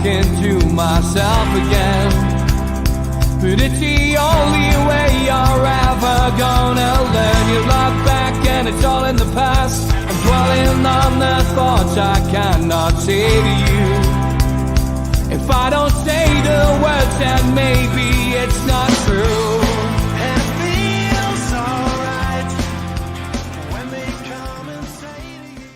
talking to myself again. But it's the only way you're ever gonna learn. You look back and it's all in the past. I'm dwelling on the thoughts I cannot say to you. If I don't say the words, then maybe it's not true. And it feels alright when they come and say to you.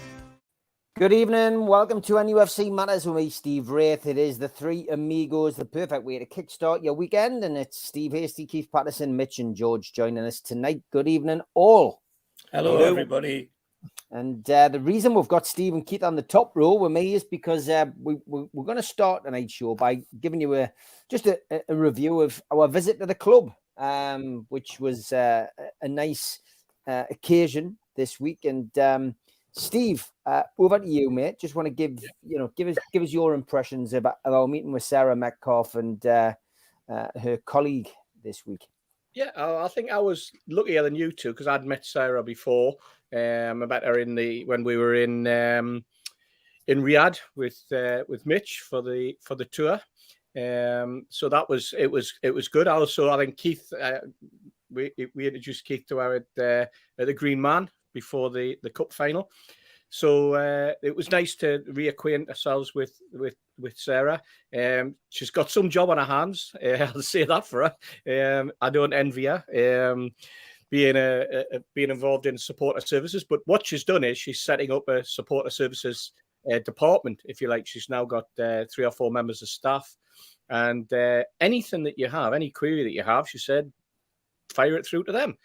Good evening, welcome to NUFC Matters with me, Steve Wraith. It is the three Amigos, the perfect way to kickstart your weekend. And it's Steve Hasty, Keith Patterson, Mitch and George joining us tonight. Good evening, all. Hello, everybody. And the reason we've got Steve and Keith on the top row with me is because we're going to start tonight's show by giving you just a review of our visit to the club, which was a nice occasion this week. And Steve, over to you, mate. Just want to give us your impressions about our meeting with Sarah Metcalfe and her colleague this week. Yeah, I think I was luckier than you two because I'd met Sarah before. I met her when we were in Riyadh with Mitch for the tour. So it was good. Also, I think Keith, we introduced Keith to her at the Green Man before the cup final. So it was nice to reacquaint ourselves with Sarah. She's got some job on her hands. I'll say that for her. I don't envy her being involved in supporter services. But what she's done is she's setting up a supporter services department, if you like. She's now got 3 or 4 members of staff. And anything that you have, any query that you have, she said, fire it through to them.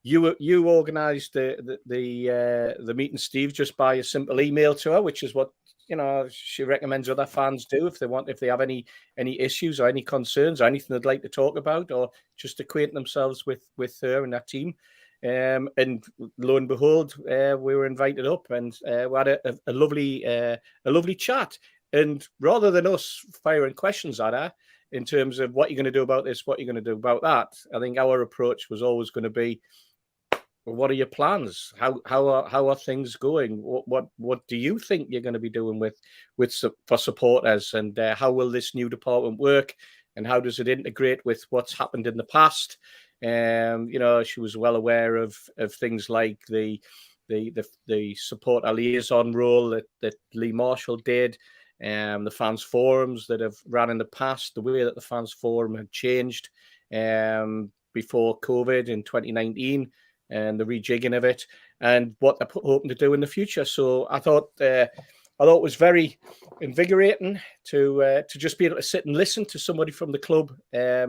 You organised the meeting, Steve, just by a simple email to her, which is what she recommends other fans do if they have any issues or any concerns or anything they'd like to talk about or just acquaint themselves with her and that team. And lo and behold, we were invited up and we had a lovely chat. And rather than us firing questions at her in terms of what you're going to do about this, what you're going to do about that, I think our approach was always going to be, what are your plans? How are things going? What do you think you're going to be doing for supporters? And how will this new department work? And how does it integrate with what's happened in the past? She was well aware of things like the supporter liaison role that Lee Marshall did, the fans forums that have ran in the past, the way that the fans forum had changed before COVID in 2019. And the rejigging of it, and what they're hoping to do in the future. So I thought it was very invigorating to just be able to sit and listen to somebody from the club,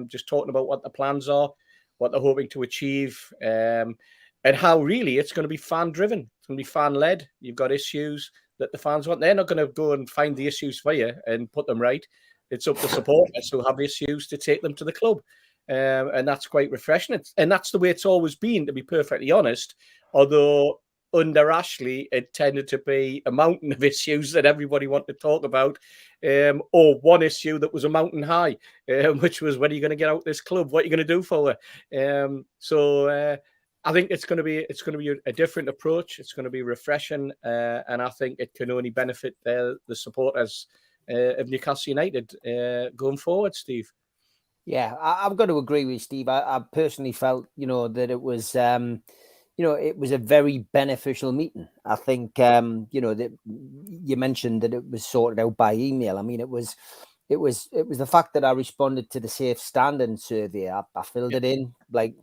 just talking about what the plans are, what they're hoping to achieve, and how really it's going to be fan driven. It's going to be fan led. You've got issues that the fans want. They're not going to go and find the issues for you and put them right. It's up to supporters who have issues to take them to the club. And that's quite refreshing. And that's the way it's always been, to be perfectly honest. Although under Ashley, it tended to be a mountain of issues that everybody wanted to talk about, or one issue that was a mountain high, which was, when are you going to get out this club? What are you going to do for her? So I think it's going to be a different approach. It's going to be refreshing, and I think it can only benefit the supporters of Newcastle United going forward, Steve. Yeah, I've got to agree with Steve. I personally felt, that it was, it was a very beneficial meeting. I think, that you mentioned that it was sorted out by email. I mean, it was the fact that I responded to the Safe Standing survey. I filled it in like,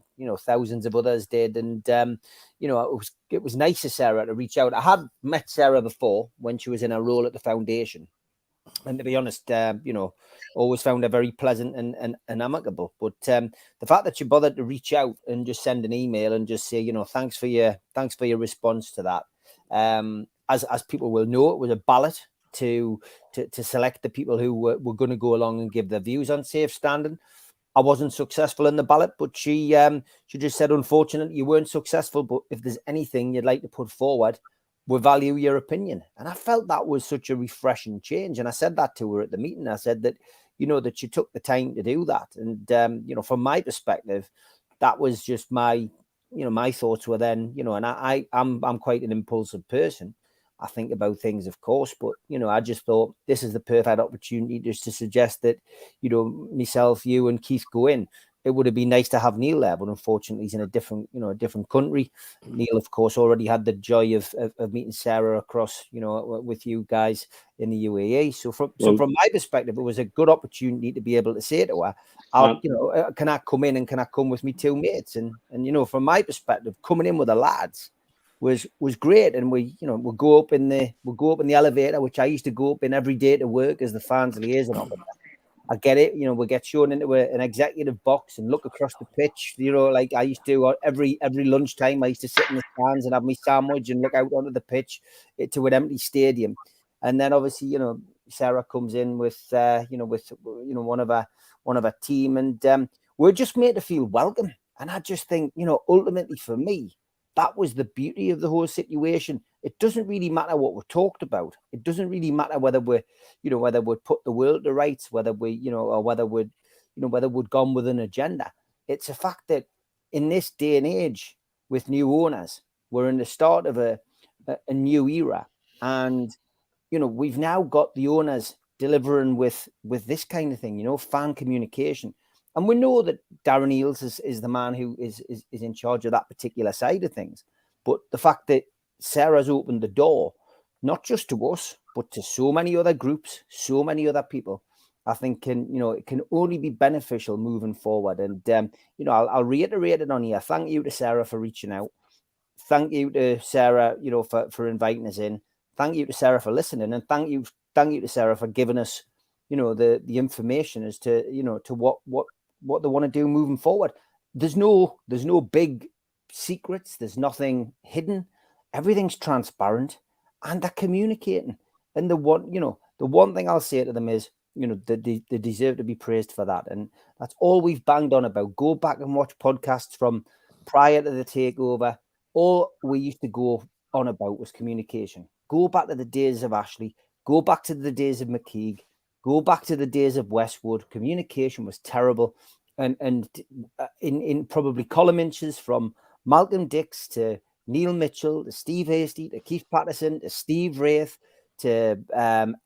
thousands of others did. And, it was nice of Sarah to reach out. I had met Sarah before when she was in her role at the foundation. And to be honest, always found her very pleasant and amicable. But the fact that she bothered to reach out and just send an email and just say, thanks for your response to that. As people will know, it was a ballot to select the people who were going to go along and give their views on Safe Standing. I wasn't successful in the ballot, but she just said, unfortunately, you weren't successful. But if there's anything you'd like to put forward, we value your opinion. And I felt that was such a refreshing change. And I said that to her at the meeting. I said that, that she took the time to do that. And, from my perspective, that was just my thoughts were then, and I'm quite an impulsive person. I think about things, of course, but, you know, I just thought this is the perfect opportunity just to suggest that, you know, myself, you and Keith go in. It would have been nice to have Neil there, but unfortunately he's in a different, you know, a different country. Neil, of course, already had the joy of meeting Sarah across, you know, with you guys in the UAE. So from my perspective, it was a good opportunity to be able to say to her, you know, can I come in and can I come with me two mates? And you know, from my perspective, coming in with the lads was great. And we, you know, we'll go up in the elevator, which I used to go up in every day to work as the fans liaison officer. I get it, you know, we get shown into an executive box and look across the pitch, you know, like I used to every lunchtime. I used to sit in the stands and have my sandwich and look out onto the pitch to an empty stadium. And then obviously, you know, Sarah comes in with one of our team, and we're just made to feel welcome. And I just think, you know, ultimately for me, that was the beauty of the whole situation. It doesn't really matter what we're talked about. It doesn't really matter whether we're put the world to rights, whether we'd gone with an agenda. It's a fact that in this day and age, with new owners, we're in the start of a new era, and you know, we've now got the owners delivering with this kind of thing, you know, fan communication. And we know that Darren Eales is the man who is in charge of that particular side of things. But the fact that Sarah's opened the door, not just to us, but to so many other groups, so many other people, I think it can only be beneficial moving forward. And, you know, I'll reiterate it on here. Thank you to Sarah for reaching out. Thank you to Sarah, you know, for inviting us in. Thank you to Sarah for listening. And thank you to Sarah for giving us, you know, the information as to, you know, to what they want to do moving forward. There's no big secrets. There's nothing hidden. Everything's transparent, and they're communicating. And the one thing I'll say to them is, you know, they deserve to be praised for that. And that's all we've banged on about. Go back and watch podcasts from prior to the takeover. All we used to go on about was communication. Go back to the days of Ashley. Go back to the days of McKeague. Go back to the days of Westwood. Communication was terrible. And in probably column inches from Malcolm Dix to Neil Mitchell to Steve Hasty to Keith Patterson to Steve Wraith to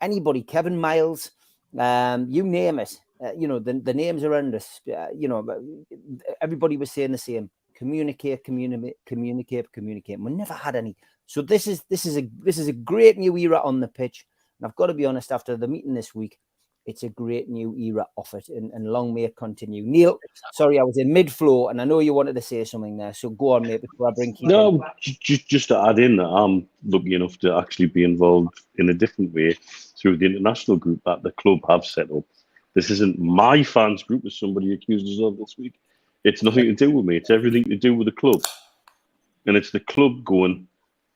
anybody, Kevin Miles, you name it. You know, the names around us, you know, everybody was saying the same. Communicate. We never had any. So this is a great new era on the pitch. And I've got to be honest, after the meeting this week, it's a great new era off it, and long may it continue. Neil, sorry, I was in mid-flow, and I know you wanted to say something there, so go on, mate, before I bring Keith in. Just to add in that I'm lucky enough to actually be involved in a different way through the international group that the club have set up. This isn't my fans group, as somebody accused us of this week. It's nothing to do with me. It's everything to do with the club. And it's the club going,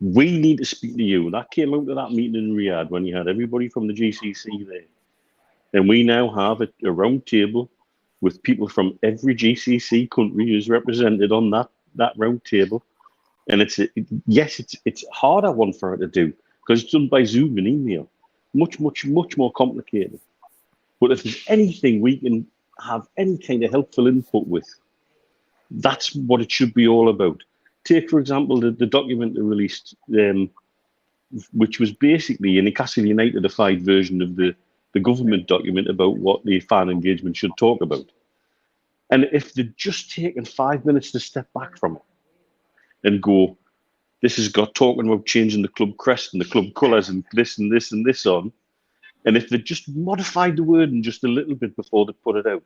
we need to speak to you. That came out of that meeting in Riyadh when you had everybody from the GCC there. And we now have a round table with people from every GCC country who's represented on that round table. And it's a harder one for her to do because it's done by Zoom and email. Much more complicated. But if there's anything we can have any kind of helpful input with, that's what it should be all about. Take, for example, the document they released, which was basically a Newcastle United-ified version of the government document about what the fan engagement should talk about. And if they'd just taken 5 minutes to step back from it and go, this has got talking about changing the club crest and the club colours and this and this and this on, and if they'd just modified the wording just a little bit before they put it out,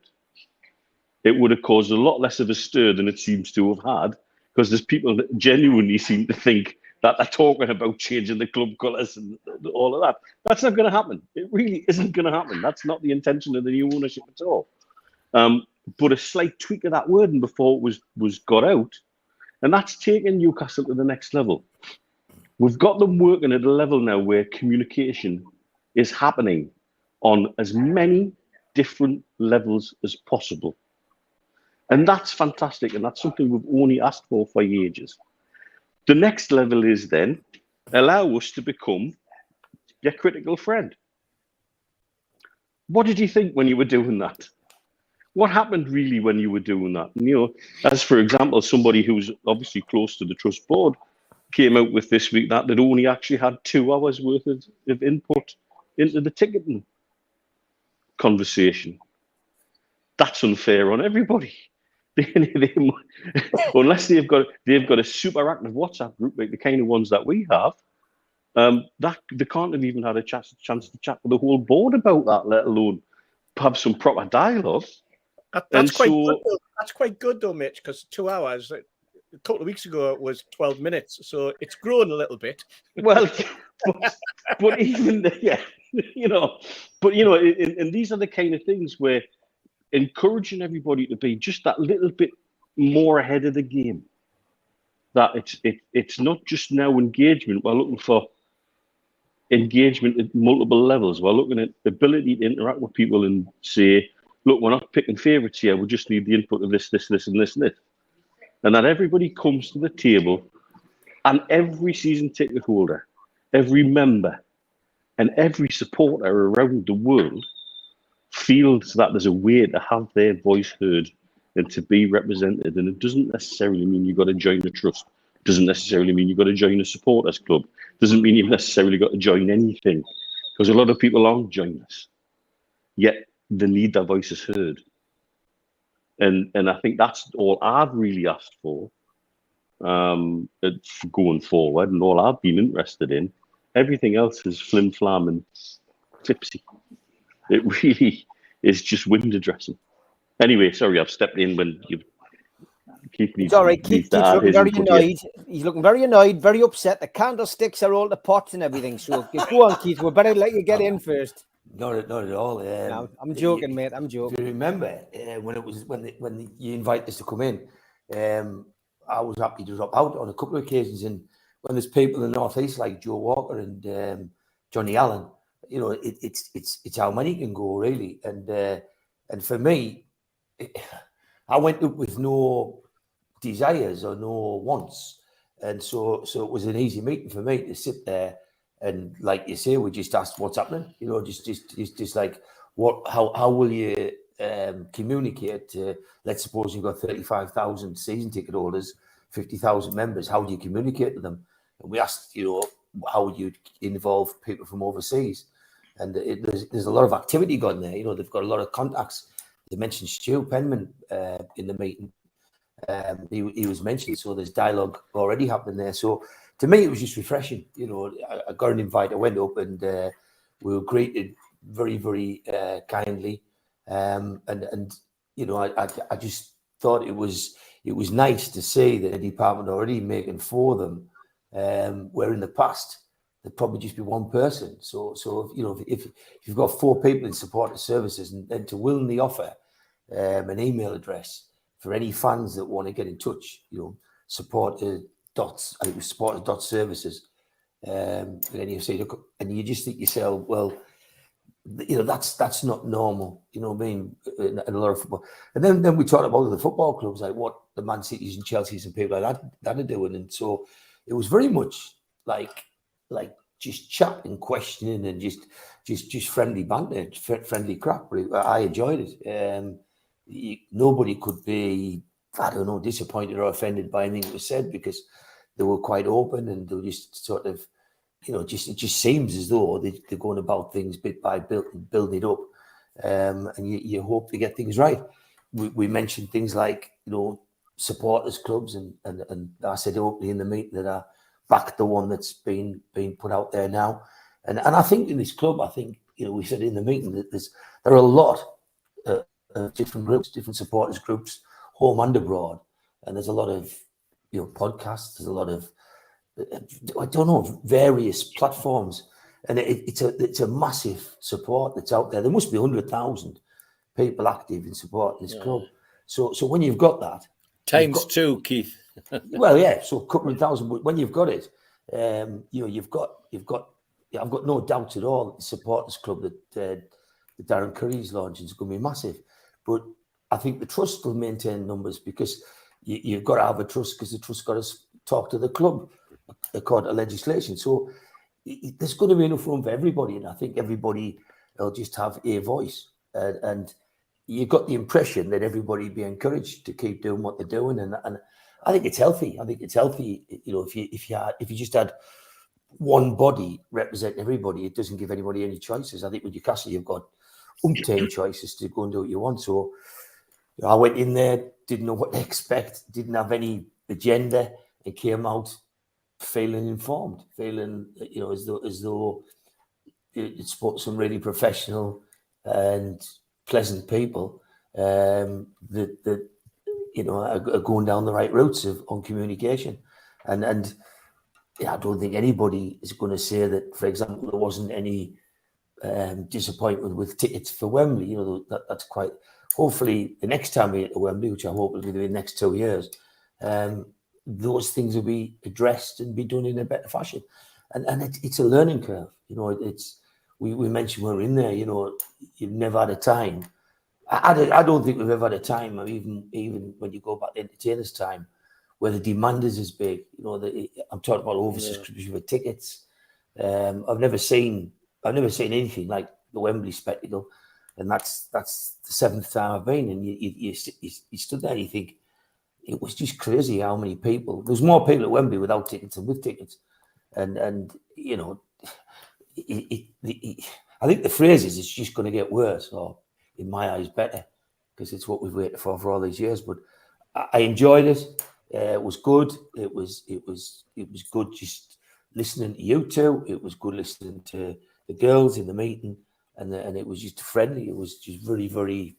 it would have caused a lot less of a stir than it seems to have had, because there's people that genuinely seem to think that they're talking about changing the club colours and all of that. That's not going to happen. It really isn't going to happen. That's not the intention of the new ownership at all. But a slight tweak of that wording before it was got out, and that's taken Newcastle to the next level. We've got them working at a level now where communication is happening on as many different levels as possible. And that's fantastic, and that's something we've only asked for ages. The next level is then allow us to become your critical friend. What did you think when you were doing that? What happened really when you were doing that? And, you know, as for example, somebody who's obviously close to the trust board, came out with this week that they'd only actually had 2 hours worth of input into the ticketing conversation. That's unfair on everybody. Unless they've got a super active WhatsApp group like the kind of ones that we have, that they can't have even had a chance to chat with the whole board about that, let alone have some proper dialogue. That's quite good though, Mitch, because 2 hours. A couple of weeks ago it was 12 minutes, so it's grown a little bit. Well, but even and these are the kind of things where encouraging everybody to be just that little bit more ahead of the game. That it's not just now engagement. We're looking for engagement at multiple levels. We're looking at ability to interact with people and say, look, we're not picking favourites here. We just need the input of this, and this, and this. And that everybody comes to the table, and every season ticket holder, every member, and every supporter around the world feels that there's a way to have their voice heard and to be represented. And it doesn't necessarily mean you've got to join a trust. It doesn't necessarily mean you've got to join a supporters club. It doesn't mean you've necessarily got to join anything, because a lot of people aren't joining us. Yet they need their voices heard. And I think that's all I've really asked for going forward, and all I've been interested in. Everything else is flim-flam and tipsy. It really is just window dressing. Anyway, sorry, I've stepped in when you Keith needs. It's all right. Keith's looking very annoyed. He's looking very annoyed, very upset. The candlesticks are all the pots and everything. So go on, Keith. We better let you get in first. Not at all. No, I'm joking, mate. I'm joking. If you remember when you invited us to come in, I was happy to drop out on a couple of occasions. And when there's people in the Northeast like Joe Walker and Johnny Allen, it's how many can go really. And for me, I went up with no desires or no wants, and so it was an easy meeting for me to sit there. And like you say, we just asked what's happening, just like how will you communicate to, let's suppose you've got 35,000 season ticket holders, 50,000 members, how do you communicate to them? And we asked, how would you involve people from overseas? And there's a lot of activity going there. They've got a lot of contacts. They mentioned Stu Penman in the meeting. He was mentioned, so there's dialogue already happening there. So to me, it was just refreshing. I got an invite. I went up and we were greeted very, very kindly. I just thought it was nice to see that a department already making for them, where in the past there'd probably just be one person. So if you've got 4 people in supported services, and then to willingly offer an email address for any fans that want to get in touch, supporters.services. And then you say, look, and you just think yourself, well, that's not normal. You know what I mean? In a lot of football. And then we talked about the football clubs, like what the Man Cities and Chelseas and people like that are doing. And so it was very much like just chat and questioning and just friendly banter, friendly crap. I enjoyed it. Nobody could be, disappointed or offended by anything that was said, because they were quite open and they were just sort of, it just seems as though they're going about things bit by bit and building it up. And you hope to get things right. We mentioned things like, supporters clubs, and I said openly in the meeting that I backed the one that's been put out there now. And I think in this club, we said in the meeting that there are a lot of different groups, different supporters groups, home and abroad. And there's a lot of, podcasts, there's a lot of, various platforms. And it's a massive support that's out there. There must be 100,000 people active in supporting this club. So when you've got that, times 2, Keith. Well, yeah, so a couple of thousand. But when you've got it, I've got no doubt at all that the supporters club that Darren Curry's launching is going to be massive. But I think the trust will maintain numbers, because you've got to have a trust, because the trust got to talk to the club according to legislation. So there's going to be enough room for everybody, and I think everybody will just have a voice. And you got the impression that everybody be encouraged to keep doing what they're doing, and I think it's healthy. You know, if you just had one body represent everybody, it doesn't give anybody any choices. I think with Newcastle, you've got umpteen choices to go and do what you want. So you know, I went in there, didn't know what to expect, didn't have any agenda, and came out feeling informed, feeling, you know, as though it spoke to some really professional and pleasant people that you know are going down the right routes on communication, and yeah, I don't think anybody is going to say that, for example, there wasn't any disappointment with tickets for Wembley. You know, that's quite. Hopefully, the next time we get to Wembley, which I hope will be the next 2 years, those things will be addressed and be done in a better fashion. And it's a learning curve. You know, we mentioned when we were in there. You know, you've never had a time. I don't think we've ever had a time, or even when you go back to entertainers' time, where the demand is as big. You know, I'm talking about oversubscription for tickets. I've never seen anything like the Wembley spectacle, and that's the 7th time I've been. And you stood there and you think it was just crazy how many people. There's more people at Wembley without tickets than with tickets, and you know, I think the phrase is it's just going to get worse, or in my eyes, better, because it's what we've waited for all these years. But I enjoyed it. It was good. It was good just listening to you two. It was good listening to the girls in the meeting, and it was just friendly. It was just very, very,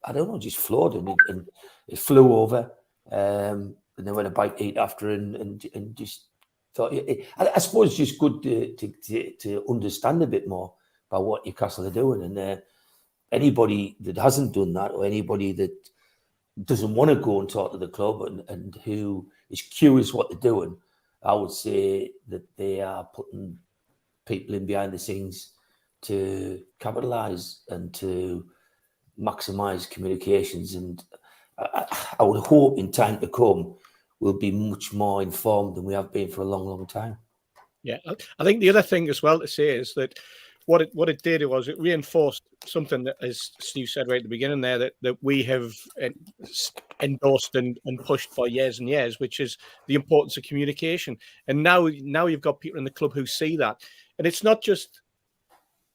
I don't know, just flowed, and it flew over. And then went a bite to eat after, and just thought. I suppose it's just good to understand a bit more about what Newcastle are doing, and anybody that hasn't done that, or anybody that doesn't want to go and talk to the club and who is curious what they're doing, I would say that they are putting people in behind the scenes to capitalise and to maximise communications. And I would hope in time to come we'll be much more informed than we have been for a long, long time. Yeah, I think the other thing as well to say is that what it did was it reinforced something that, as Steve said right at the beginning there, that we have endorsed and pushed for years and years, which is the importance of communication. And now you've got people in the club who see that, and it's not just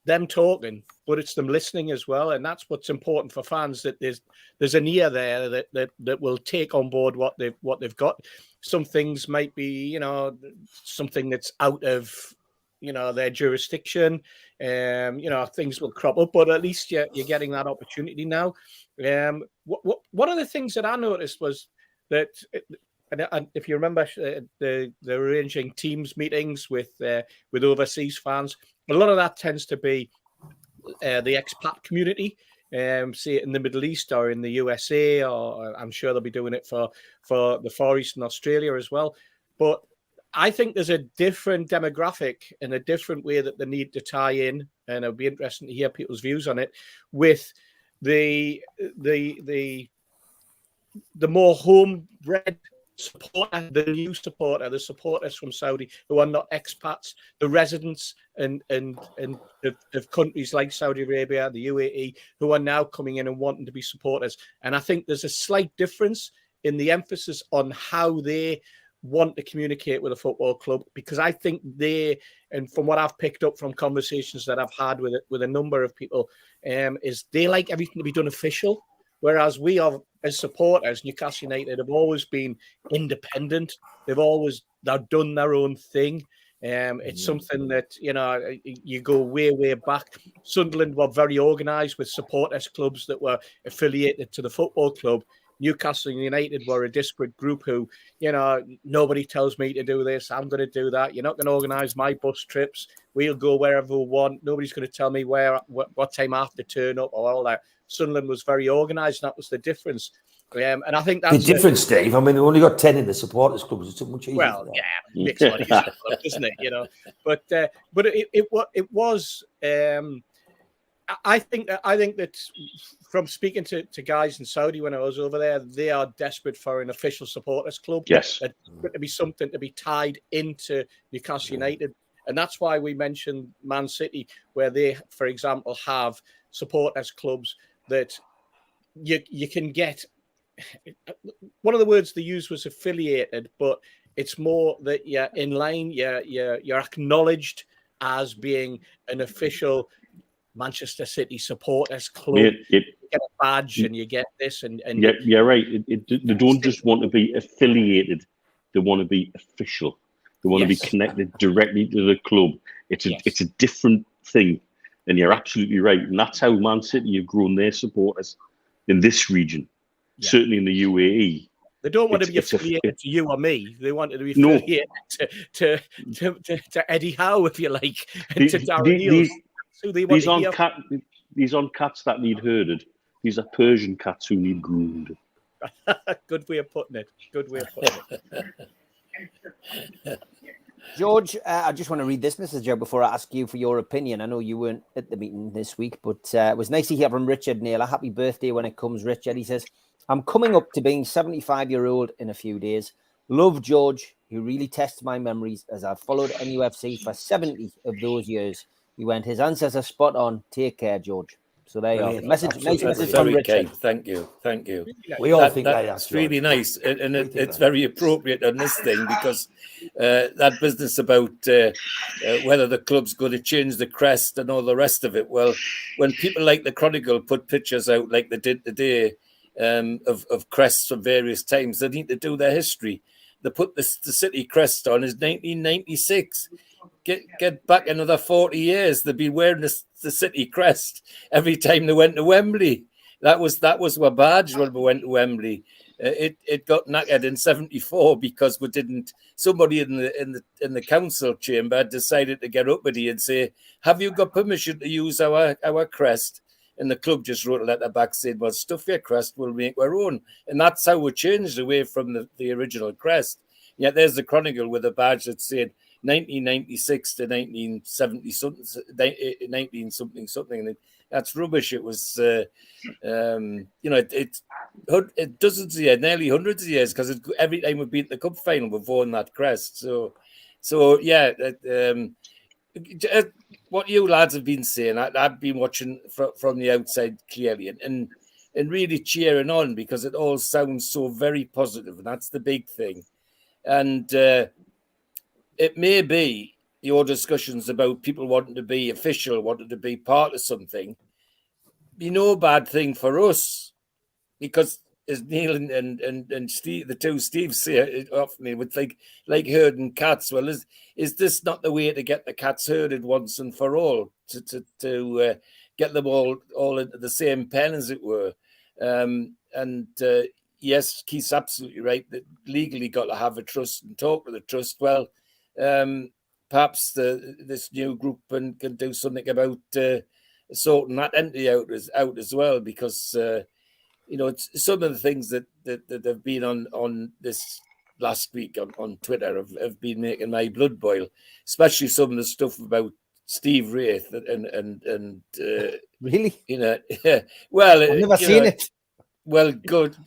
them talking, but it's them listening as well. And that's what's important for fans, that there's an ear there that will take on board what they've got. Some things might be, you know, something that's out of, you know, their jurisdiction. You know, things will crop up, but at least you're getting that opportunity now. One of the things that I noticed was that, and if you remember, they're arranging teams meetings with overseas fans. A lot of that tends to be the expat community, see it in the Middle East or in the USA, or I'm sure they'll be doing it for the Far East and Australia as well. But I think there's a different demographic and a different way that they need to tie in, and it'll be interesting to hear people's views on it, with the more homebred supporter, the new supporter, the supporters from Saudi who are not expats, the residents and of countries like Saudi Arabia, the UAE, who are now coming in and wanting to be supporters. And I think there's a slight difference in the emphasis on how they want to communicate with a football club, because I think and from what I've picked up from conversations that I've had with a number of people, is they like everything to be done official. Whereas we are, as supporters, Newcastle United have always been independent. They've done their own thing. It's something that, you know, you go way, way back. Sunderland were very organised with supporters clubs that were affiliated to the football club. Newcastle United were a disparate group who, you know, nobody tells me to do this, I'm going to do that. You're not going to organise my bus trips. We'll go wherever we want. Nobody's going to tell me what time I have to turn up or all that. Sunderland was very organised, and that was the difference. And I think that's the difference, Dave. I mean, we've only got 10 in the supporters clubs. It's so much easier. Well, yeah, makes a lot easier, isn't it? You know, but it was. I think that from speaking to guys in Saudi when I was over there, they are desperate for an official supporters club. Yes, to be something to be tied into Newcastle United, and that's why we mentioned Man City, where they, for example, have supporters clubs that you can get one of the words they used was affiliated, but it's more that you're in line, you're acknowledged as being an official Manchester City supporters club. You get a badge and you get this, and yeah, you're right. They don't just want to be affiliated; they want to be official. They want to be connected directly to the club. It's a different thing, and you're absolutely right. And that's how Man City have grown their supporters in this region, certainly in the UAE. They don't want to be affiliated to you or me. They want to be affiliated to Eddie Howe, if you like, and to Darren Eales. These aren't cats that need herded. These are Persian cats who need groomed. Good way of putting it. Good way of putting it. George, I just want to read this message out before I ask you for your opinion. I know you weren't at the meeting this week, but it was nice to hear from Richard Naylor. Happy birthday when it comes, Richard. He says, I'm coming up to being 75-year-old in a few days. Love George, who really tests my memories as I've followed NUFC for 70 of those years. He went, his answers are spot on. Take care, George. So there you are. Nice message from Richard. Thank you. We all think that's really nice, and it's very appropriate on this thing, because that business about whether the club's going to change the crest and all the rest of it. Well, when people like the Chronicle put pictures out like they did today of crests from various times, they need to do their history. They put the City crest on is 1996. Get back another 40 years. They've been wearing the City crest every time they went to Wembley. That was our badge when we went to Wembley. It got knackered in '74 because we didn't. Somebody in the council chamber decided to get up with you and say, "Have you got permission to use our crest?" And the club just wrote a letter back saying, "Well, stuff your crest, we'll make our own." And that's how we changed away from the original crest. Yet there's the Chronicle with a badge that said 1996 to 1970 something, 19 something, and that's rubbish. It was, it's dozens of years, nearly hundreds of years, because every time we beat the cup final, we've worn that crest. So yeah. What you lads have been saying, I've been watching from the outside clearly, and really cheering on, because it all sounds so very positive, and that's the big thing. And it may be your discussions about people wanting to be official, wanting to be part of something, be no bad thing for us, because as Neil and Steve, the two Steves say often, with like herding cats. Well, is this not the way to get the cats herded once and for all, to get them all into the same pen, as it were? Yes, Keith's absolutely right that legally got to have a trust and talk to the trust. Well, perhaps this new group can do something about sorting that entity out as well, because it's some of the things that have been on this last week on Twitter have been making my blood boil, especially some of the stuff about Steve Wraith and really, well, I've never seen it. Well, good,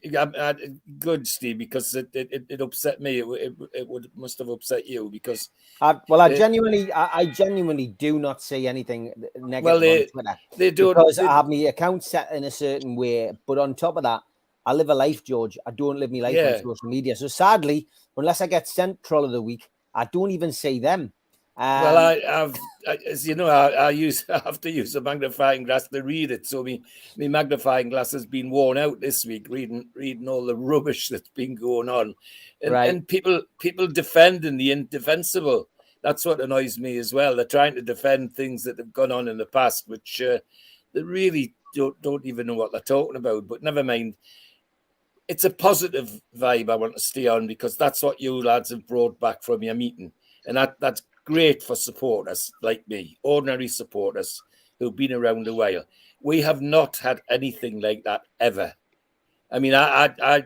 Steve, because it upset me. It must have upset you, because I genuinely do not see anything negative on Twitter. They don't, because I have my account set in a certain way. But on top of that, I live a life, George. I don't live my life on social media. So sadly, unless I get sent Troll of the Week, I don't even see them. Well, I have to use a magnifying glass to read it. So my magnifying glass has been worn out this week, reading all the rubbish that's been going on, and people defending the indefensible. That's what annoys me as well. They're trying to defend things that have gone on in the past, which they really don't even know what they're talking about. But never mind. It's a positive vibe I want to stay on, because that's what you lads have brought back from your meeting, and that's great for supporters like me, ordinary supporters who've been around a while. We have not had anything like that ever. I mean, I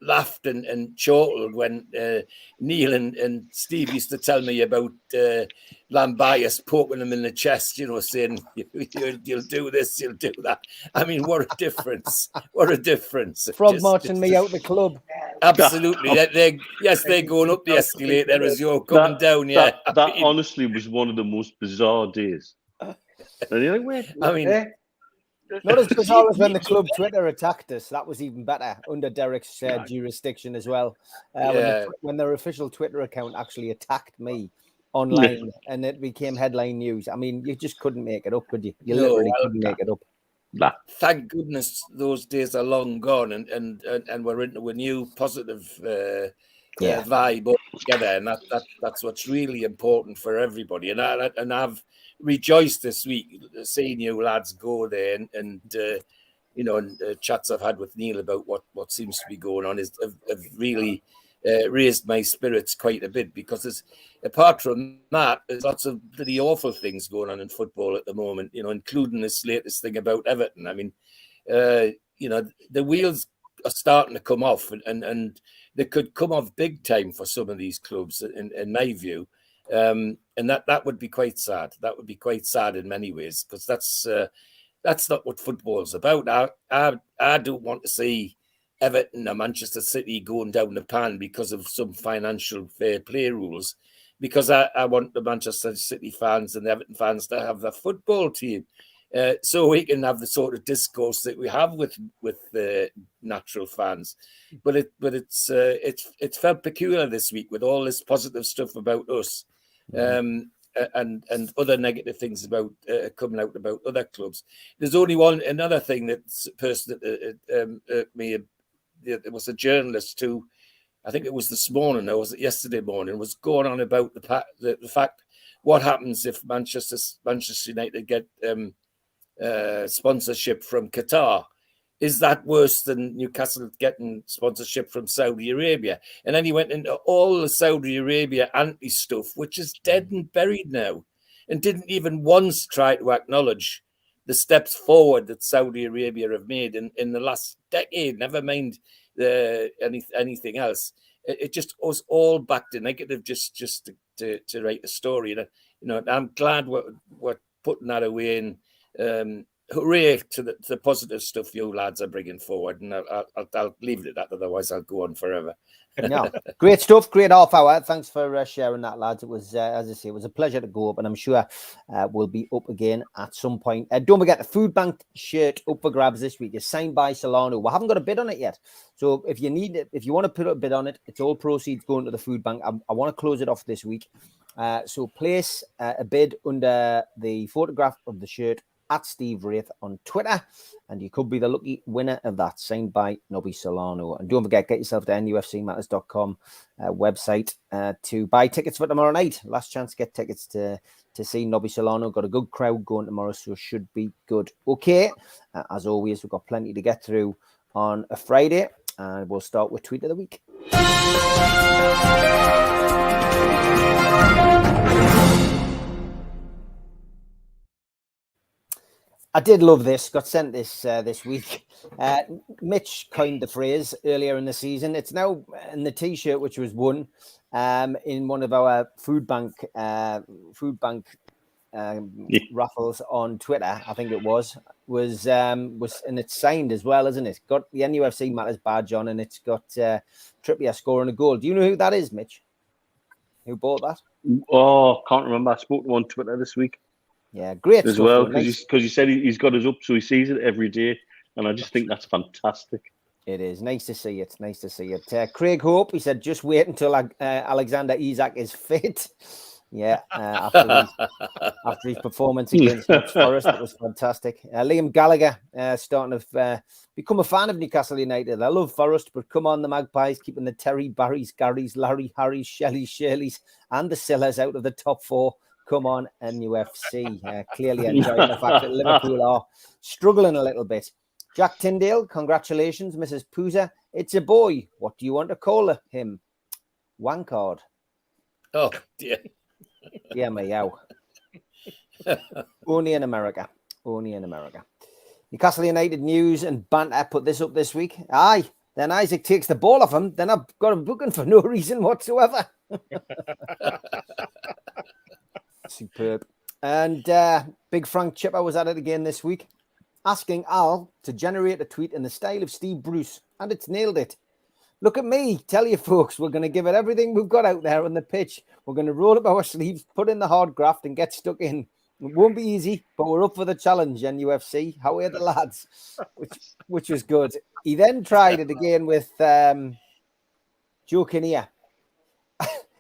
laughed and chortled when Neil and Steve used to tell me about Lambias poking him in the chest, saying, you'll do this, you'll do that. I mean, what a difference. What a difference. Frog marching me out the club. Absolutely. They're going up the escalator as you're coming down. Yeah. That honestly was one of the most bizarre days. And you're like, wait, Not as bizarre as when the club Twitter attacked us. That was even better under Derek's jurisdiction as well. When their official Twitter account actually attacked me online and it became headline news. I mean, you just couldn't make it up, could you? You literally couldn't make it up. Nah. Thank goodness those days are long gone, and we're into a new positive vibe all together, and that's what's really important for everybody. And I've rejoiced this week seeing you lads go there, and chats I've had with Neil about what seems to be going on have really raised my spirits quite a bit, because apart from that, there's lots of pretty awful things going on in football at the moment, including this latest thing about Everton. I mean, the wheels are starting to come off, and they could come off big time for some of these clubs, in my view. And that would be quite sad. That would be quite sad in many ways, because that's not what football's about. I don't want to see Everton or Manchester City going down the pan because of some financial fair play rules, because I want the Manchester City fans and the Everton fans to have their football team, so we can have the sort of discourse that we have with the natural fans. But it's felt peculiar this week with all this positive stuff about us, and other negative things about coming out about other clubs. There's only another thing that's person that irked me. There was a journalist who, I think it was this morning, or was it yesterday morning, was going on about the fact what happens if Manchester United get sponsorship from Qatar. Is that worse than Newcastle getting sponsorship from Saudi Arabia? And then he went into all the Saudi Arabia anti-stuff, which is dead and buried now, and didn't even once try to acknowledge the steps forward that Saudi Arabia have made in the last decade, never mind anything else. It just was all back to negative, just to write a story. And I'm glad we're putting that away, and hooray to the positive stuff you lads are bringing forward. And I'll leave it at that, otherwise I'll go on forever. No, great stuff, great half hour. Thanks for sharing that, lads. It was, as I say, it was a pleasure to go up, and I'm sure we'll be up again at some point. Don't forget the Food Bank shirt up for grabs this week. It's signed by Solano. We haven't got a bid on it yet, so if you need it, if you want to put a bid on it, it's all proceeds going to the Food Bank. I want to close it off this week, so place a bid under the photograph of the shirt at Steve Wraith on Twitter, and you could be the lucky winner of that, signed by Nobby Solano. And don't forget, get yourself to NUFCmatters.com website to buy tickets for tomorrow night. Last chance to get tickets to see Nobby Solano. Got a good crowd going tomorrow, so should be good. Okay, as always, we've got plenty to get through on a Friday, and we'll start with Tweet of the Week. I did love this. Got sent this this week. Mitch coined the phrase earlier in the season. It's now in the T-shirt, which was won in one of our food bank raffles on Twitter. I think it was and it's signed as well, isn't it? Got the NUFC Matters badge on, and it's got Trippier scoring a goal. Do you know who that is, Mitch? Who bought that? Oh, can't remember. I spoke to him on Twitter this week. Yeah, great as stuff, well, because you said he's got us up, so he sees it every day, and I just think that's fantastic. It is nice to see it. Nice to see it. Craig Hope, he said, just wait until Alexander Isak is fit. Yeah, after his performance against Forest, it was fantastic. Liam Gallagher starting to become a fan of Newcastle United. I love Forest, but come on, the Magpies, keeping the Terry, Barrys, Garys, Larry, Harrys, Shellys, Shirleys, and the Sillers out of the top four. Come on, NUFC. Clearly enjoying the fact that Liverpool are struggling a little bit. Jack Tyndale, congratulations, Mrs. Pooza. It's a boy. What do you want to call him? Wankard. Oh, dear. Yeah, meow. Only in America. Only in America. Newcastle United news and banter put this up this week. Aye, then Isaac takes the ball off him. Then I've got him booking for no reason whatsoever. Superb. And Big Frank Chipper was at it again this week, asking Al to generate a tweet in the style of Steve Bruce, and it's nailed it. Look at me. Tell you folks, we're going to give it everything we've got out there on the pitch. We're going to roll up our sleeves, put in the hard graft, and get stuck in. It won't be easy, but we're up for the challenge, NUFC. How are the lads? Which was good. He then tried it again with Joe Kinnear.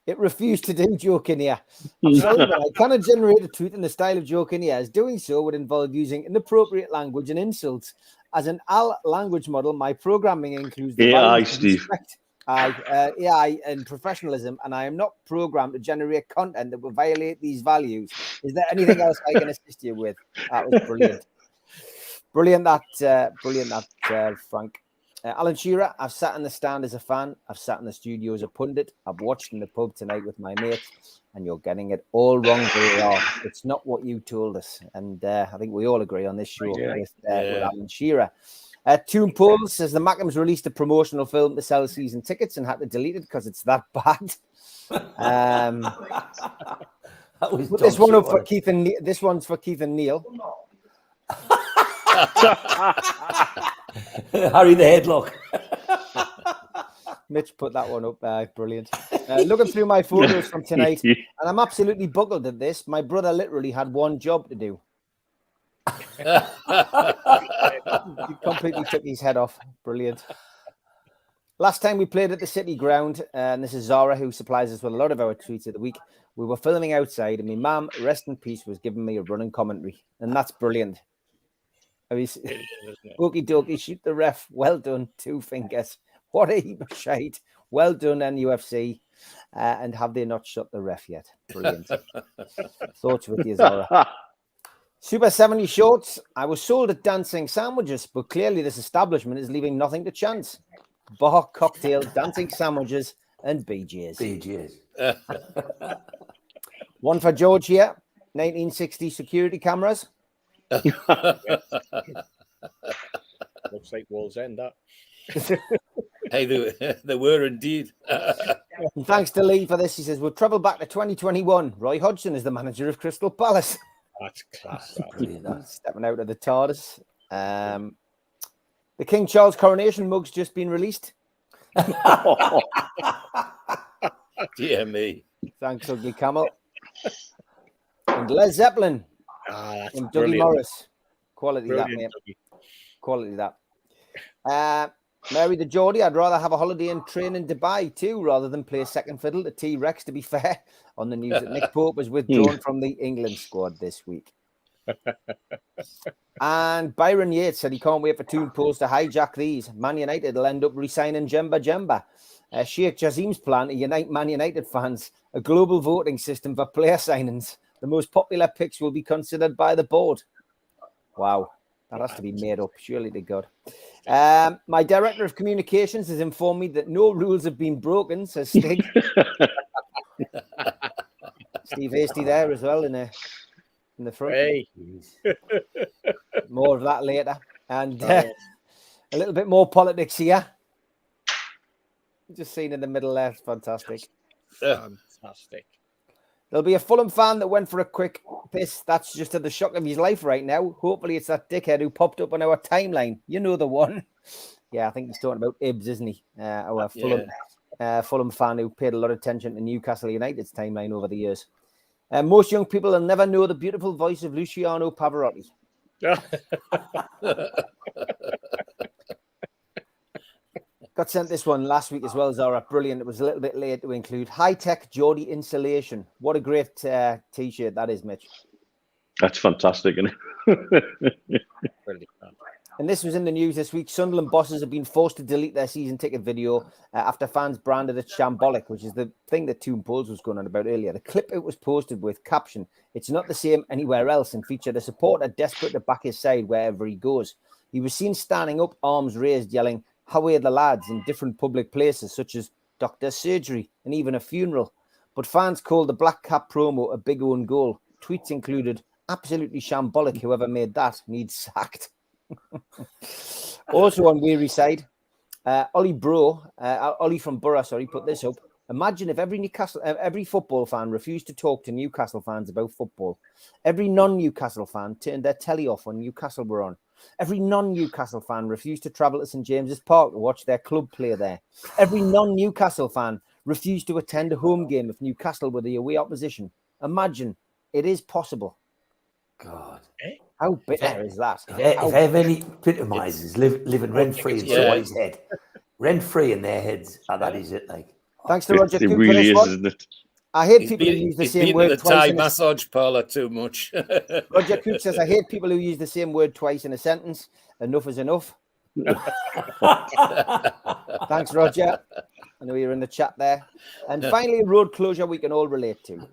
It refused to do Joe Kinnear. I'm sorry, but I cannot generate a tweet in the style of Joe Kinnear, as doing so would involve using inappropriate language and insults. As an AL language model, my programming includes the AI, values of Steve. respect, AI and professionalism, and I am not programmed to generate content that will violate these values. Is there anything else I can assist you with? That was brilliant. Brilliant that, Frank. Alan Shearer, I've sat in the stand as a fan. I've sat in the studio as a pundit. I've watched in the pub tonight with my mates, and you're getting it all wrong, VAR. It's not what you told us. And I think we all agree on this show with Alan Shearer. Toon Paul says the Mackems released a promotional film to sell season tickets and had to delete it because it's that bad. This one up for Keith and this one's for Keith and Neil. Harry the Headlock. Mitch put that one up. Brilliant. Looking through my photos from tonight, and I'm absolutely buckled at this. My brother literally had one job to do. He completely took his head off. Brilliant. Last time we played at the City Ground, and this is Zara, who supplies us with a lot of our tweets of the week. We were filming outside, and my mum, rest in peace, was giving me a running commentary, and that's brilliant. Okie dokie, shoot the ref. Well done, 2 fingers. What a heap of shite. Well done, NUFC. And have they not shot the ref yet? Brilliant. Thoughts with you, Zara. Super 70 Shorts. I was sold at dancing sandwiches, but clearly this establishment is leaving nothing to chance. Bar, cocktail, dancing sandwiches, and BJs. One for George here. 1960 security cameras. Looks like Wall's End, that. Hey, they were indeed. And thanks to Lee for this. He says, we'll travel back to 2021. Roy Hodgson is the manager of Crystal Palace. That's class. Stepping out of the TARDIS. The King Charles coronation mug's just been released. Dear me. Thanks, Ugly Camel. And Les Zeppelin. And Dougie Morris. Quality that, mate. Quality that. Mary the Geordie, I'd rather have a holiday and train in Dubai too, rather than play second fiddle to T-Rex, to be fair. On the news that Nick Pope was withdrawn from the England squad this week. And Byron Yates said he can't wait for Toon Post to hijack these. Man United will end up re-signing Jemba. Sheikh Jazim's plan to unite Man United fans, a global voting system for player signings. The most popular picks will be considered by the board. Wow, that has to be made up, surely to God. My director of communications has informed me that no rules have been broken, says Stig. Steve Hasty there as well in the front. Hey. More of that later. And a little bit more politics here. Just seen in the middle there. Fantastic. Fantastic. There'll be a Fulham fan that went for a quick piss. That's just at the shock of his life right now. Hopefully it's that dickhead who popped up on our timeline. You know the one. Yeah, I think he's talking about Ibs, isn't he? Our Fulham fan who paid a lot of attention to Newcastle United's timeline over the years. Most young people will never know the beautiful voice of Luciano Pavarotti. Got sent this one last week as well, Zara. Brilliant. It was a little bit late to include high-tech Geordie insulation. What a great T-shirt that is, Mitch. That's fantastic, isn't it? And this was in the news this week. Sunderland bosses have been forced to delete their season ticket video after fans branded it shambolic, which is the thing that Toon Poles was going on about earlier. The clip it was posted with caption, "It's not the same anywhere else," and featured a supporter desperate to back his side wherever he goes. He was seen standing up, arms raised, yelling, "How are the lads?" in different public places, such as doctor's surgery and even a funeral. But fans called the Black Cap promo a big own goal. Tweets included, "Absolutely shambolic, whoever made that needs sacked." Also on Weary side, Ollie from Borough, put this up. Imagine if every football fan refused to talk to Newcastle fans about football. Every non-Newcastle fan turned their telly off when Newcastle were on. Every non-Newcastle fan refused to travel to St James's Park to watch their club play there. Every non-Newcastle fan refused to attend a home game if Newcastle were the away opposition. Imagine, it is possible. God. How bitter is that? If Evan epitomises living rent-free in somebody's head, rent-free in their heads, that is it. Like, thanks to Roger It Cook really for this is, one. isn't it? I hate people who use the He's same been word to the twice. Thai In a, massage parlor too much. Roger Cook says, I hate people who use the same word twice in a sentence. Enough is enough. Thanks, Roger. I know you're in the chat there. And finally, road closure we can all relate to.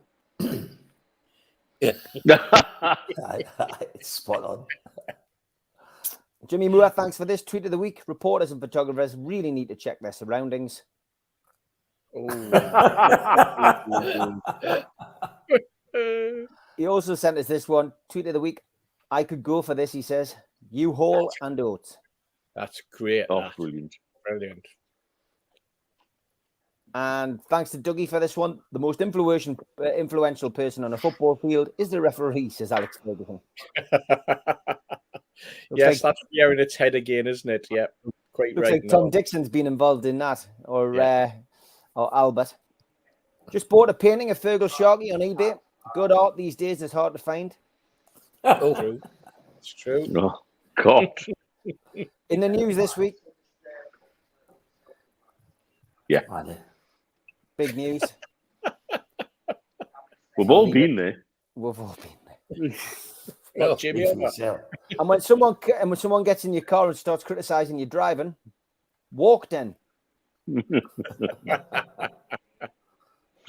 it's spot on. Jimmy Moore, thanks for this tweet of the week. Reporters and photographers really need to check their surroundings. He also sent us this one, tweet of the week. I could go for this, he says. U-Haul and Oates. That's great. Oh, brilliant. Brilliant. And thanks to Dougie for this one. The most influential person on a football field is the referee, says Alex Ferguson. Yes, that's rearing its head again, isn't it? Yeah, quite looks right. Like Tom Dixon's been involved in that, or Albert. Just bought a painting of Fergal Sharkey on eBay. Good art these days is hard to find. Oh, true. It's true. Oh, God. In the news this week. Yeah. Big news. We've all been there. We've all been there. Well, Jimmy, and when someone gets in your car and starts criticizing your driving, walk then.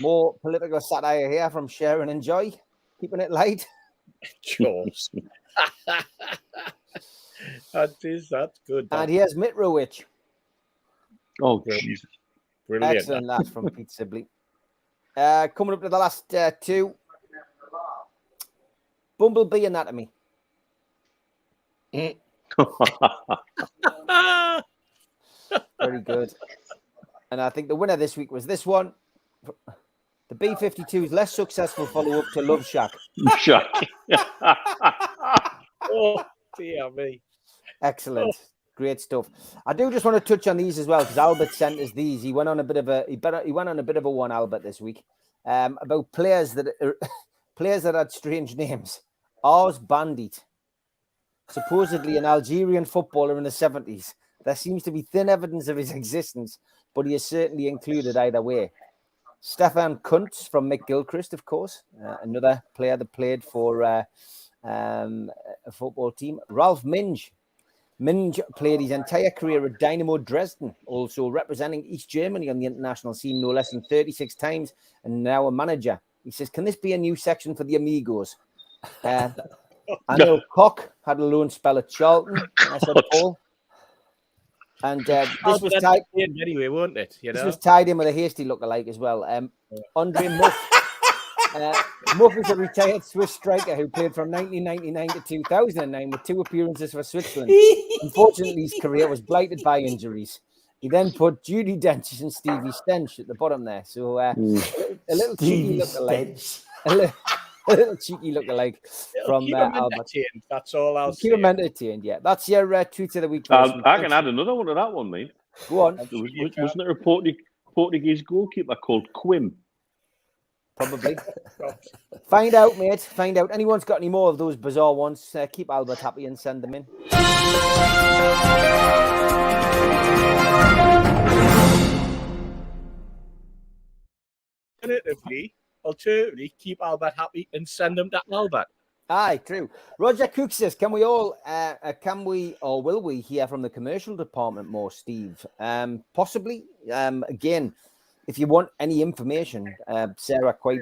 More political satire here from Share and Enjoy, keeping it light. Jaws. That's good. And here's Mitrovic. Oh, Jesus. Brilliant. Excellent, that from Pete Sibley. Coming up to the last two. Bumblebee Anatomy. Very good. And I think the winner this week was this one. The B-52's less successful follow-up to Love Shack. Shack. Oh, dear me. Excellent. Great stuff. I do just want to touch on these as well because Albert sent us these. He went on a bit of a one, Albert, this week about players that had strange names. Ours Bandit, supposedly an Algerian footballer in the 70s. There seems to be thin evidence of his existence, but he is certainly included either way. Stefan Kuntz from Mick Gilchrist, of course, another player that played for a football team. Ralph Minge. Minge played his entire career at Dynamo Dresden, also representing East Germany on the international scene no less than 36 times, and now a manager. He says, can this be a new section for the Amigos? I know Koch had a loan spell at Charlton. I said Paul. And this was tied anyway, won't it? You know? This was tied in with a hasty lookalike as well. Andre Muff. Muff is a retired Swiss striker who played from 1999 to 2009 with 2 appearances for Switzerland. Unfortunately, his career was blighted by injuries. He then put Judy Dench and Stevie Stench at the bottom there. So a little cheeky lookalike. A little cheeky lookalike from Albert. That's all I'll say. Keep him entertained, yeah. That's your tweet of the week. I can add another one to that one, mate. Go on. Wasn't there a Portuguese goalkeeper called Quim? Probably. Find out, mate. Find out. Anyone's got any more of those bizarre ones, keep Albert happy and send them in. Alternatively, keep Albert happy and send them to Albert. Aye, true. Roger Cook says, can we or will we hear from the commercial department more, Steve? Possibly. Again, if you want any information, Sarah quite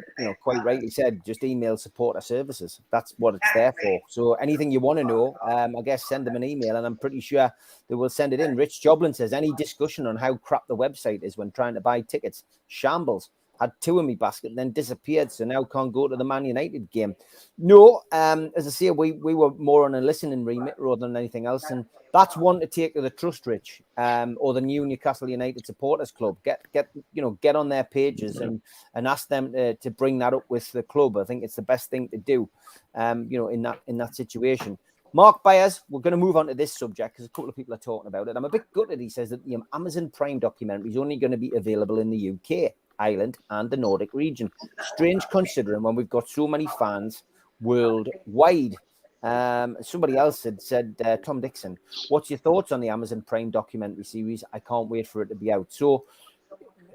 rightly said, just email supporter services. That's what it's there for. So anything you want to know, I guess send them an email, and I'm pretty sure they will send it in. Rich Joblin says, any discussion on how crap the website is when trying to buy tickets? Shambles. Had 2 in my basket and then disappeared, so now can't go to the Man United game. No, as I say, we were more on a listening remit rather than anything else, and that's one to take to the Trust Rich or the new Newcastle United Supporters Club. Get on their pages and ask them to bring that up with the club. I think it's the best thing to do, in that situation. Mark Byers, we're going to move on to this subject because a couple of people are talking about it. I'm a bit gutted. He says that the Amazon Prime documentary is only going to be available in the UK, Ireland and the Nordic region. Strange considering when we've got so many fans worldwide. Somebody else had said, Tom Dixon, what's your thoughts on the Amazon Prime documentary series? I can't wait for it to be out. So,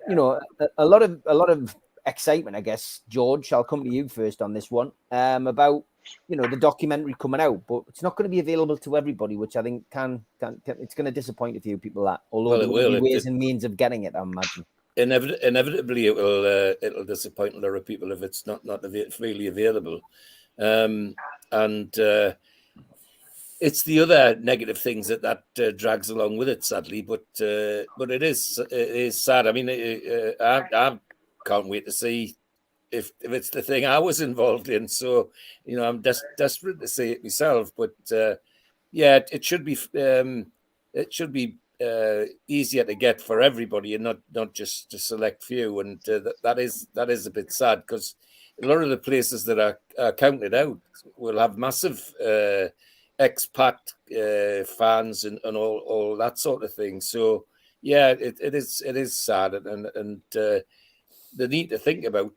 you know, a lot of excitement, I guess. George, I'll come to you first on this one, about, you know, the documentary coming out, but it's not going to be available to everybody, which I think can it's going to disappoint a few people, that, although there will be ways and means of getting it, I imagine. Inevitably, it'll disappoint a lot of people if it's not freely available, and it's the other negative things that drags along with it, sadly. But it is sad. I mean, I can't wait to see if it's the thing I was involved in. So, you know, I'm desperate to see it myself. But yeah, it should be easier to get for everybody and not just a select few. And that is a bit sad, because a lot of the places that are counted out will have massive expat fans and all that sort of thing. So yeah, it is sad, and they need to think about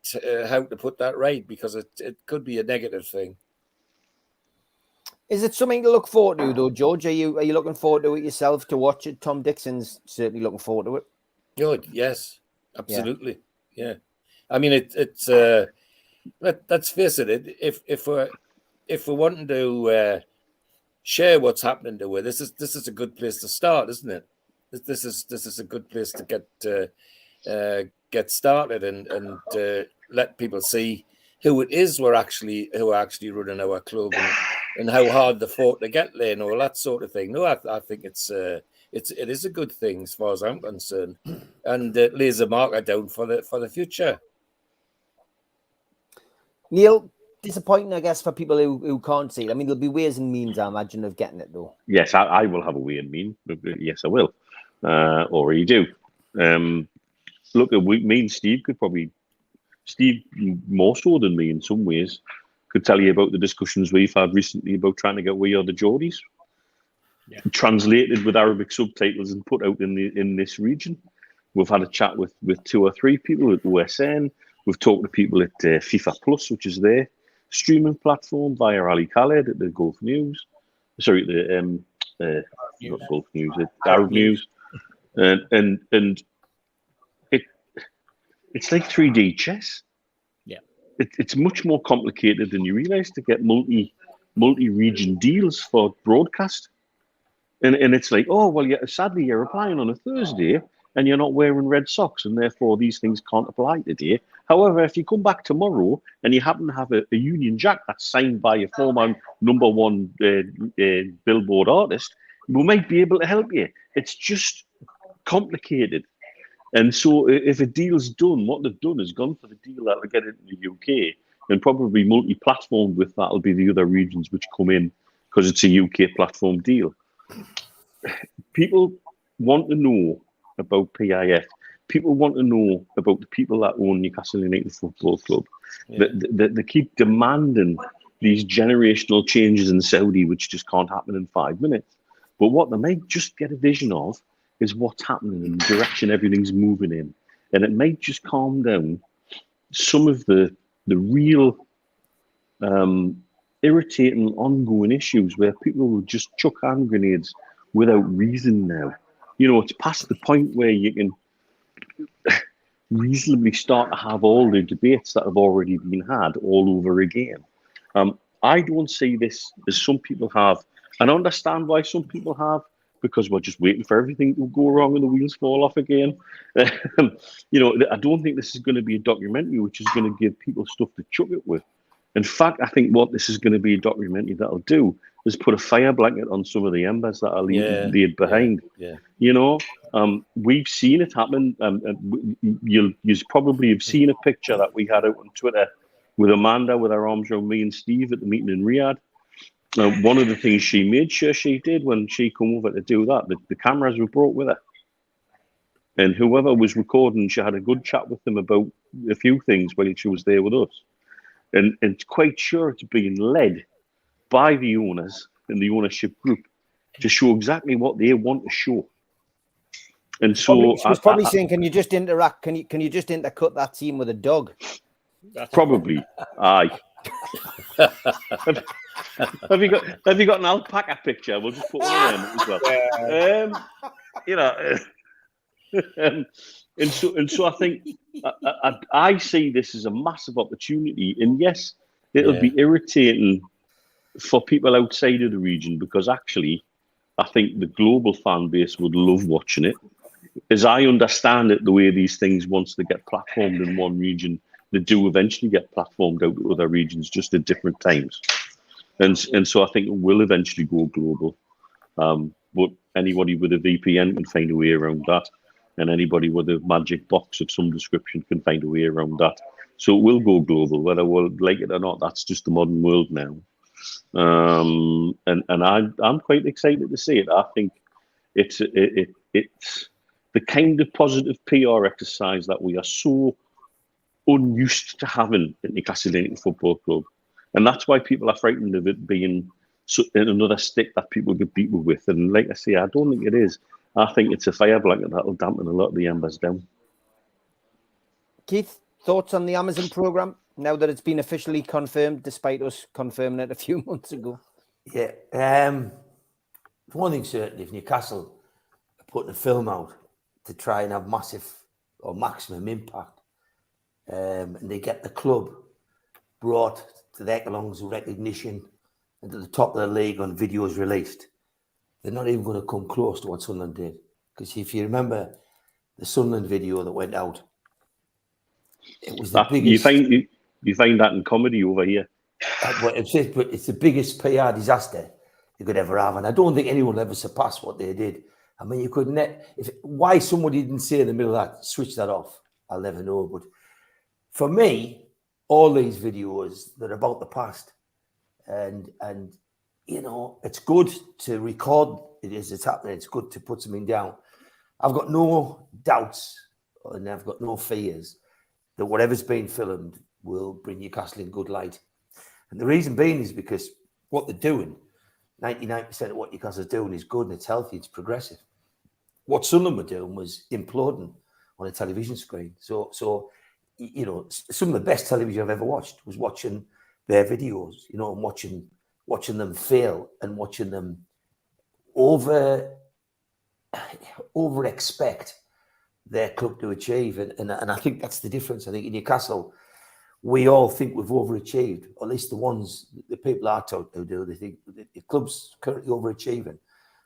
how to put that right, because it could be a negative thing. Is it something to look forward to, though, George? Are you looking forward to it yourself, to watch it? Tom Dixon's certainly looking forward to it. Good, yes, absolutely, yeah. I mean, it's let's face it. If we're wanting to share what's happening to her, this is a good place to start, isn't it? This is a good place to get started and let people see who it is who are actually running our club, and how hard they fought to get there and all that sort of thing. No, I think it is a good thing as far as I'm concerned, and it lays a marker down for the future. Neil, disappointing, I guess, for people who can't see it. I mean, there'll be ways and means, I imagine, of getting it, though. Yes, I will have a way and mean. Yes, I will. Already do. Look, me and Steve could probably, Steve more so than me in some ways, could tell you about the discussions we've had recently about trying to get We Are the Geordies translated with Arabic subtitles and put out in this region. We've had a chat with 2 or 3 people at OSN. We've talked to people at FIFA Plus, which is their streaming platform, via Ali Khaled at the Gulf News. Sorry, not Gulf News, Arab News. And it's like 3D chess. Yeah, it's much more complicated than you realise to get multi-region deals for broadcast. And it's like, oh well, sadly you're applying on a Thursday and you're not wearing red socks, and therefore these things can't apply today. However, if you come back tomorrow and you happen to have a Union Jack that's signed by a former #1 Billboard artist, we might be able to help you. It's just complicated. And so if a deal's done, what they've done is gone for the deal that'll get into the UK, and probably multi-platformed with that'll be the other regions which come in, because it's a UK platform deal. People want to know about PIF. People want to know about the people that own Newcastle United Football Club. Yeah. They keep demanding these generational changes in Saudi, which just can't happen in 5 minutes. But what they might just get a vision of is what's happening and the direction everything's moving in. And it might just calm down some of the real irritating ongoing issues where people will just chuck hand grenades without reason now. You know, it's past the point where you can reasonably start to have all the debates that have already been had all over again. I don't see this as some people have, and I understand why some people have, because we're just waiting for everything to go wrong and the wheels fall off again. You know, I don't think this is going to be a documentary which is going to give people stuff to chuck it with. In fact, I think what this is going to be a documentary that'll do is put a fire blanket on some of the embers that are laid behind. Yeah. You know, we've seen it happen. You'll probably have seen a picture that we had out on Twitter with Amanda with her arms around me and Steve at the meeting in Riyadh. One of the things she made sure she did when she came over to do that, the cameras were brought with her. And whoever was recording, she had a good chat with them about a few things while she was there with us. And it's quite sure it's being led by the owners and the ownership group to show exactly what they want to show. And so she was probably saying, "Can you just interact? Can you just intercut that scene with a dog?" Probably, aye. Have you got an alpaca picture? We'll just put one of them as well. You know, and so I think I see this as a massive opportunity. And yes, it'll be irritating for people outside of the region, because actually, I think the global fan base would love watching it. As I understand it, the way these things, once they get platformed in one region, they do eventually get platformed out to other regions, just at different times. And so I think it will eventually go global. But anybody with a VPN can find a way around that. And anybody with a magic box of some description can find a way around that. So it will go global, whether we'll like it or not. That's just the modern world now. And I'm quite excited to see it. I think it's the kind of positive PR exercise that we are so unused to having at Newcastle United Football Club. And that's why people are frightened of it being another stick that people get beaten with. And like I say, I don't think it is. I think it's a fire blanket that'll dampen a lot of the embers down. Keith, thoughts on the Amazon programme now that it's been officially confirmed, despite us confirming it a few months ago? Yeah. One thing certain, if Newcastle are putting a film out to try and have massive or maximum impact, and they get the club brought to the echelons of recognition and to the top of the league on videos released, they're not even going to come close to what Sunderland did. Because if you remember the Sunderland video that went out, it was the biggest. You find that in comedy over here. But it's the biggest PR disaster you could ever have, and I don't think anyone will ever surpass what they did. I mean, you couldn't. Why somebody didn't say in the middle of that, switch that off, I'll never know. But for me, all these videos, they're about the past, and you know, it's good to record it as it's happening. It's good to put something down. I've got no doubts and I've got no fears that whatever's being filmed will bring Newcastle in good light. And the reason being is because what they're doing, 99% of what Newcastle's doing is good and it's healthy, it's progressive. What Sunderland were doing was imploding on a television screen. So you know, some of the best television I've ever watched was watching their videos, you know, and watching them fail and watching them over expect their club to achieve. And I think that's the difference. I think in Newcastle, we all think we've overachieved, or at least the people I talk to do. They think the club's currently overachieving.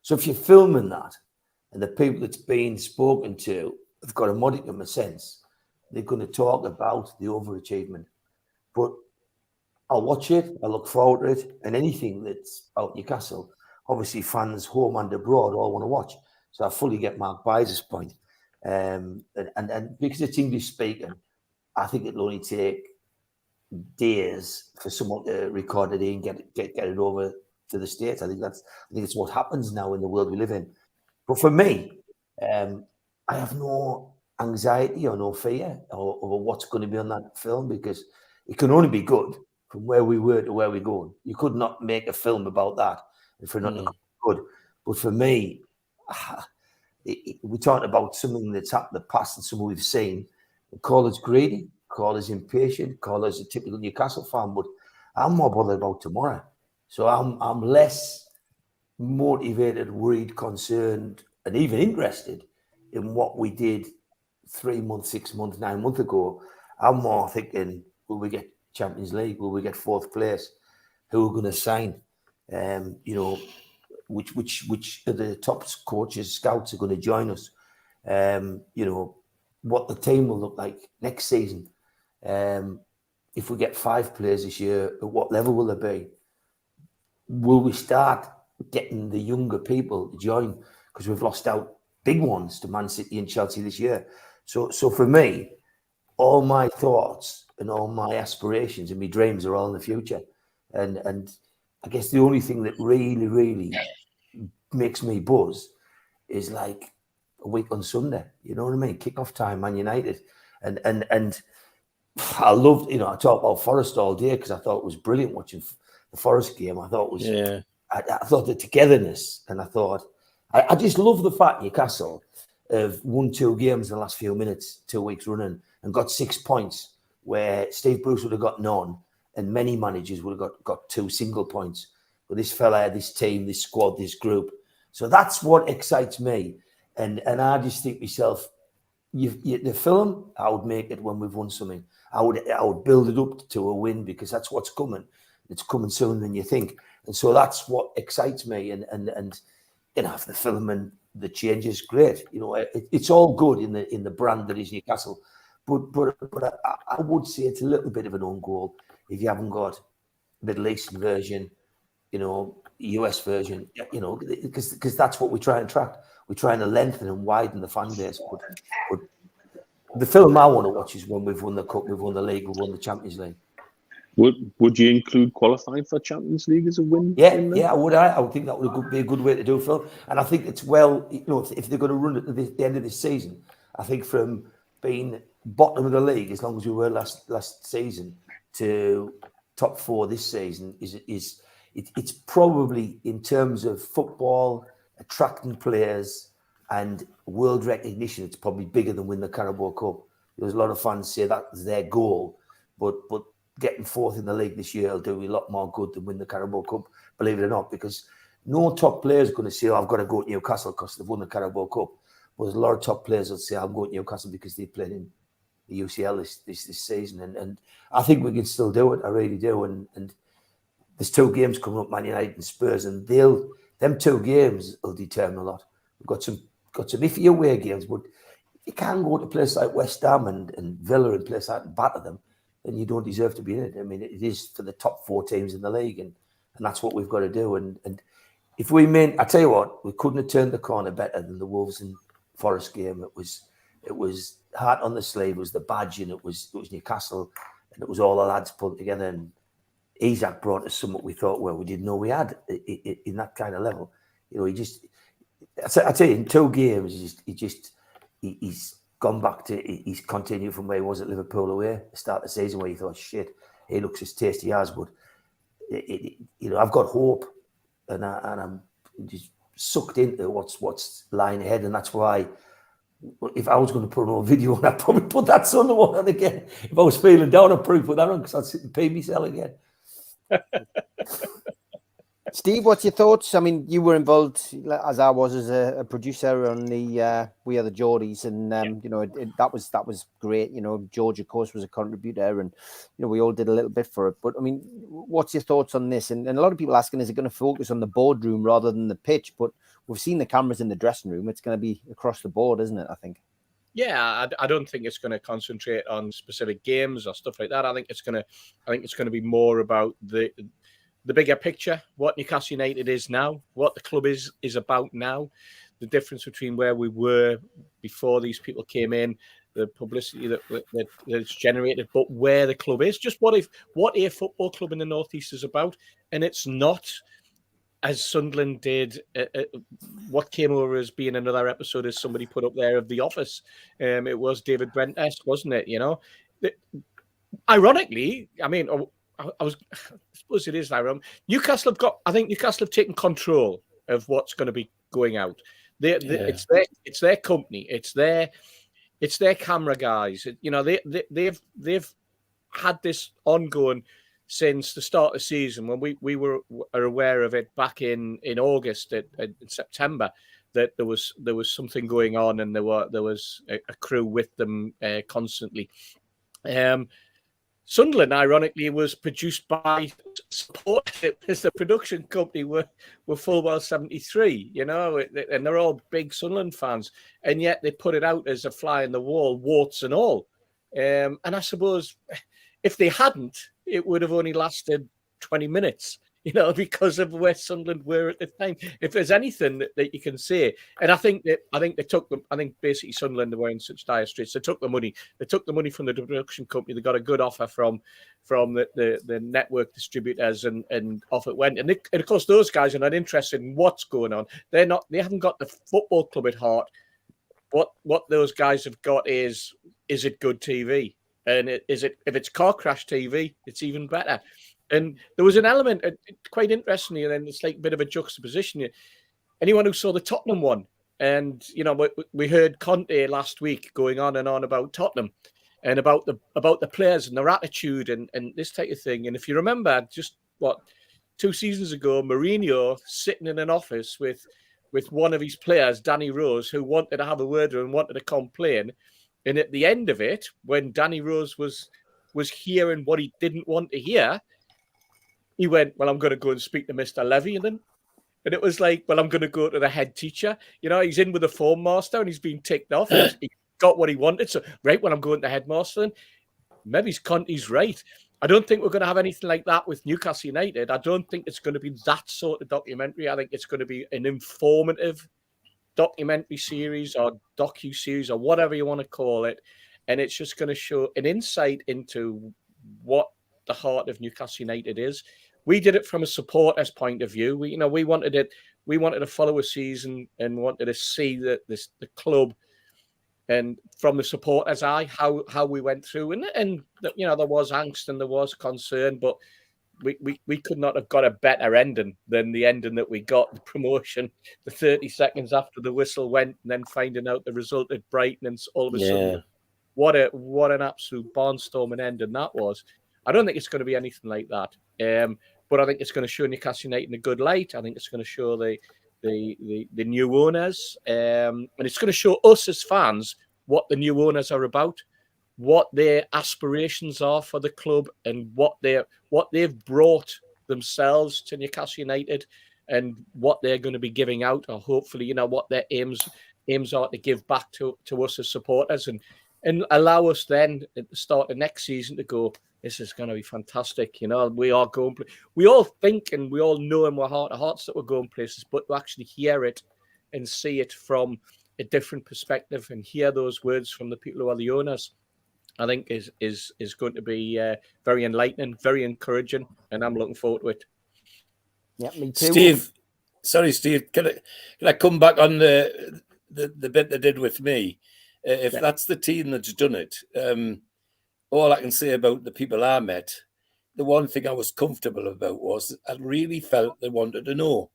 So if you're filming that and the people that's being spoken to have got a modicum of sense, they're going to talk about the overachievement. But I'll watch it, I look forward to it, and anything that's out Newcastle, obviously fans home and abroad all want to watch. So I fully get Mark Byers' point. And because it's English speaking, I think it'll only take days for someone to record it and get it over to the States. I think it's what happens now in the world we live in. But for me, I have no anxiety or no fear over what's going to be on that film, because it can only be good from where we were to where we're going. You could not make a film about that if we're not good. But for me, we're talking about something that's happened in the past and something we've seen. Call us greedy, call us impatient, call us a typical Newcastle fan, but I'm more bothered about tomorrow. So I'm less motivated, worried, concerned, and even interested in what we did 3 months, 6 months, 9 months ago. I'm more thinking, will we get Champions League? Will we get fourth place? Who are going to sign? You know, which of the top coaches, scouts are going to join us? You know, what the team will look like next season. If we get 5 players this year, at what level will they be? Will we start getting the younger people to join? Because we've lost out big ones to Man City and Chelsea this year. So for me, all my thoughts and all my aspirations and my dreams are all in the future. And I guess the only thing that really, really makes me buzz is like a week on Sunday. You know what I mean? Kick-off time, Man United. And I loved, you know, I talked about Forest all day because I thought it was brilliant watching the Forest game. I thought it was, I thought the togetherness, and I thought, I just love the fact Newcastle have won 2 games in the last few minutes, 2 weeks running, and got 6 points where Steve Bruce would have got none, and many managers would have got 2 single points. But this fella, this team, this squad, this group. So that's what excites me. And I just think myself, the film, I would make it when we've won something. I would build it up to a win, because that's what's coming. It's coming sooner than you think. And so that's what excites me. And you know, the film and the change is great. You know, it's all good in the brand that is Newcastle. But I would say it's a little bit of an own goal if you haven't got Middle Eastern version, you know, US version, you know, because that's what we try and attract. We're trying to lengthen and widen the fan base. But the film I want to watch is when we've won the Cup, we've won the League, we've won the Champions League. Would you include qualifying for Champions League as a win? Yeah, I would. I would think that would be a good way to do, Phil. And I think it's well, you know, if they're going to run at the end of this season, I think from being bottom of the league, as long as we were last season, to top 4 this season, it's probably, in terms of football, attracting players and world recognition, it's probably bigger than win the Carabao Cup. There's a lot of fans say that's their goal, but getting 4th in the league this year will do a lot more good than win the Carabao Cup, believe it or not, because no top player is going to say, I've got to go to Newcastle because they've won the Carabao Cup. But there's a lot of top players that say, I'm going to Newcastle because they played in the UCL this season. And I think we can still do it. I really do. And there's 2 games coming up, Man United and Spurs, and them 2 games will determine a lot. We've got some iffy away games, but you can't go to a place like West Ham and Villa and place like and batter them, then you don't deserve to be in it. I mean, it is for the top 4 teams in the league, and that's what we've got to do. And if we I tell you what, we couldn't have turned the corner better than the Wolves and Forest game. It was heart on the sleeve, it was the badge, and it was Newcastle, and it was all the lads put together. And Isaac brought us something we thought, well, we didn't know we had in that kind of level. You know, I tell you, in 2 games, he's gone back to, he's continued from where he was at Liverpool away, the start of the season, where you thought, shit, he looks as tasty as, but you know, I've got hope, and I'm just sucked into what's lying ahead, and that's why, if I was going to put on a video on, I'd probably put that Sunday one on again. If I was feeling down, I'd probably put that on, because I'd sit and pay myself again. Steve, what's your thoughts? I mean, you were involved, as I was, as a producer on the We Are the Geordies, and you know, that was great. You know, George, of course, was a contributor, and you know, we all did a little bit for it. But I mean, what's your thoughts on this? And a lot of people asking, is it going to focus on the boardroom rather than the pitch? But we've seen the cameras in the dressing room. It's going to be across the board, isn't it? I think. Yeah, I don't think it's going to concentrate on specific games or stuff like that. I think it's going to be more about the bigger picture, what Newcastle United is now, what the club is about now, the difference between where we were before these people came in, the publicity that's generated, but where the club is. Just what a football club in the Northeast is about, and it's not, as Sunderland did, what came over as being another episode, as somebody put up there, of The Office. It was David Brent-esque, wasn't it? You know, ironically, I mean, I suppose it is ironic. Newcastle have taken control of what's going to be going out. It's their company. It's their camera guys. You know, they've had this ongoing since the start of the season, when we were aware of it back in August, in September, that there was something going on, and there was a crew with them constantly. Sunderland, ironically, was produced by support as the production company were Fullwell 73, you know, and they're all big Sunderland fans, and yet they put it out as a fly in the wall, warts and all. And I suppose if they hadn't, it would have only lasted 20 minutes, you know, because of where Sunderland were at the time. If there's anything that you can say, and I think they took them. I think basically Sunderland were in such dire straits. They took the money. They took the money from the production company. They got a good offer from the network distributors, and off it went. And of course, those guys are not interested in what's going on. They haven't got the football club at heart. What those guys have got is it good TV? And if it's car crash TV, it's even better. And there was an element, quite interestingly, and then it's like a bit of a juxtaposition. Anyone who saw the Tottenham one, and you know, we heard Conte last week going on and on about Tottenham, and about the players and their attitude and this type of thing. And if you remember, just 2 seasons ago, Mourinho sitting in an office with one of his players, Danny Rose, who wanted to have a word with him and wanted to complain. And at the end of it, when Danny Rose was hearing what he didn't want to hear, he went, "Well, I'm going to go and speak to Mr. Levy then." And it was like, "Well, I'm going to go to the head teacher." You know, he's in with the form master and he's been ticked off. He got what he wanted. So, right, when I'm going to headmaster, then maybe Conte's right. I don't think we're going to have anything like that with Newcastle United. I don't think it's going to be that sort of documentary. I think it's going to be an informative documentary series or docu-series or whatever you want to call it. And it's just going to show an insight into what the heart of Newcastle United is. We did it from a supporter's point of view. We wanted to follow a season and wanted to see the club, and from the supporters' eye, how we went through, and you know, there was angst and there was concern, but we could not have got a better ending than the ending that we got. The promotion, the 30 seconds after the whistle went, and then finding out the result at Brighton, and all of a sudden, what an absolute barnstorming ending that was. I don't think it's going to be anything like that, but I think it's going to show Newcastle United in a good light. I think it's going to show the new owners, and it's going to show us as fans what the new owners are about, what their aspirations are for the club, and what they've brought themselves to Newcastle United, and what they're going to be giving out, or hopefully, you know, what their aims are to give back to us as supporters, and allow us then at the start of next season to go, this is going to be fantastic. You know, we all think and we all know in our heart of hearts that we're going places, but to actually hear it and see it from a different perspective and hear those words from the people who are the owners, I think is going to be very enlightening, very encouraging, and I'm looking forward to it. Yeah, me too. Steve, sorry, Steve, can I come back on the bit they did with me? If that's the team that's done it, all I can say about the people I met, the one thing I was comfortable about was I really felt they wanted to know.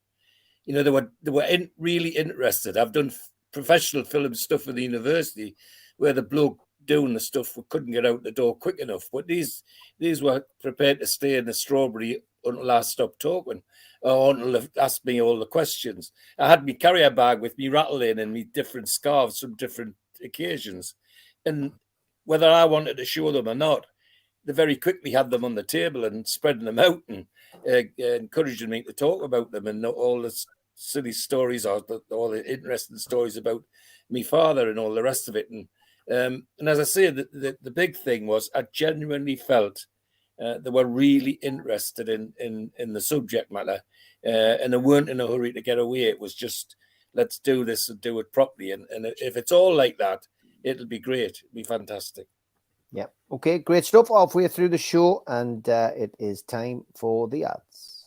You know, they were really interested. I've done professional film stuff at the university where the bloke doing the stuff we couldn't get out the door quick enough. But these were prepared to stay in the strawberry until I stopped talking, or until they asked me all the questions. I had my carrier bag with me rattling and me different scarves from different occasions, and whether I wanted to show them or not, they very quickly had them on the table and spreading them out and encouraging me to talk about them, and all the silly stories or all the interesting stories about my father and all the rest of it. And as I say, the big thing was I genuinely felt they were really interested in the subject matter, and they weren't in a hurry to get away. It was just, let's do this and do it properly. And if it's all like that, it'll be great. It'll be fantastic. Yeah. Okay, great stuff. Halfway through the show, and it is time for the ads.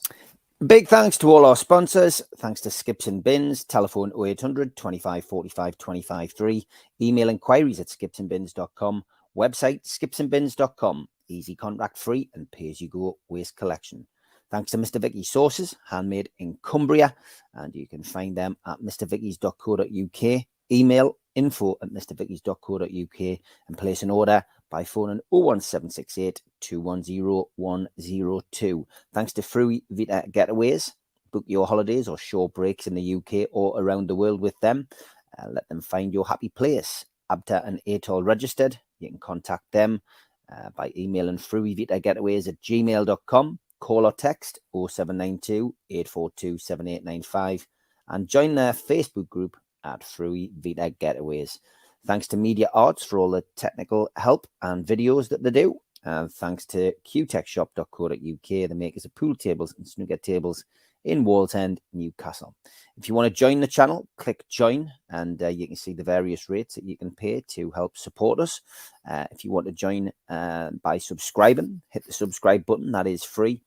Big thanks to all our sponsors. Thanks to Skips and Bins. Telephone 0800 25 45 25 3. Email inquiries at skipsandbins.com. Website skipsandbins.com. Easy contract free and pay-as-you-go waste collection. Thanks to Mr. Vicky's Sauces, handmade in Cumbria, and you can find them at mrvickies.co.uk. Email info@mrvickies.co.uk and place an order by phoning 01768 210 102. Thanks to Frui Vita Getaways. Book your holidays or short breaks in the UK or around the world with them. Let them find your happy place. Abta and Atol registered. You can contact them by emailing fruivitagetaways@gmail.com. Call or text 0792 842 7895 and join their Facebook group at Frui Vita Getaways. Thanks to Media Arts for all the technical help and videos that they do. And thanks to qtechshop.co.uk, the makers of pool tables and snooker tables in Wallsend, Newcastle. If you want to join the channel, click join, and you can see the various rates that you can pay to help support us. If you want to join by subscribing, hit the subscribe button. That is free.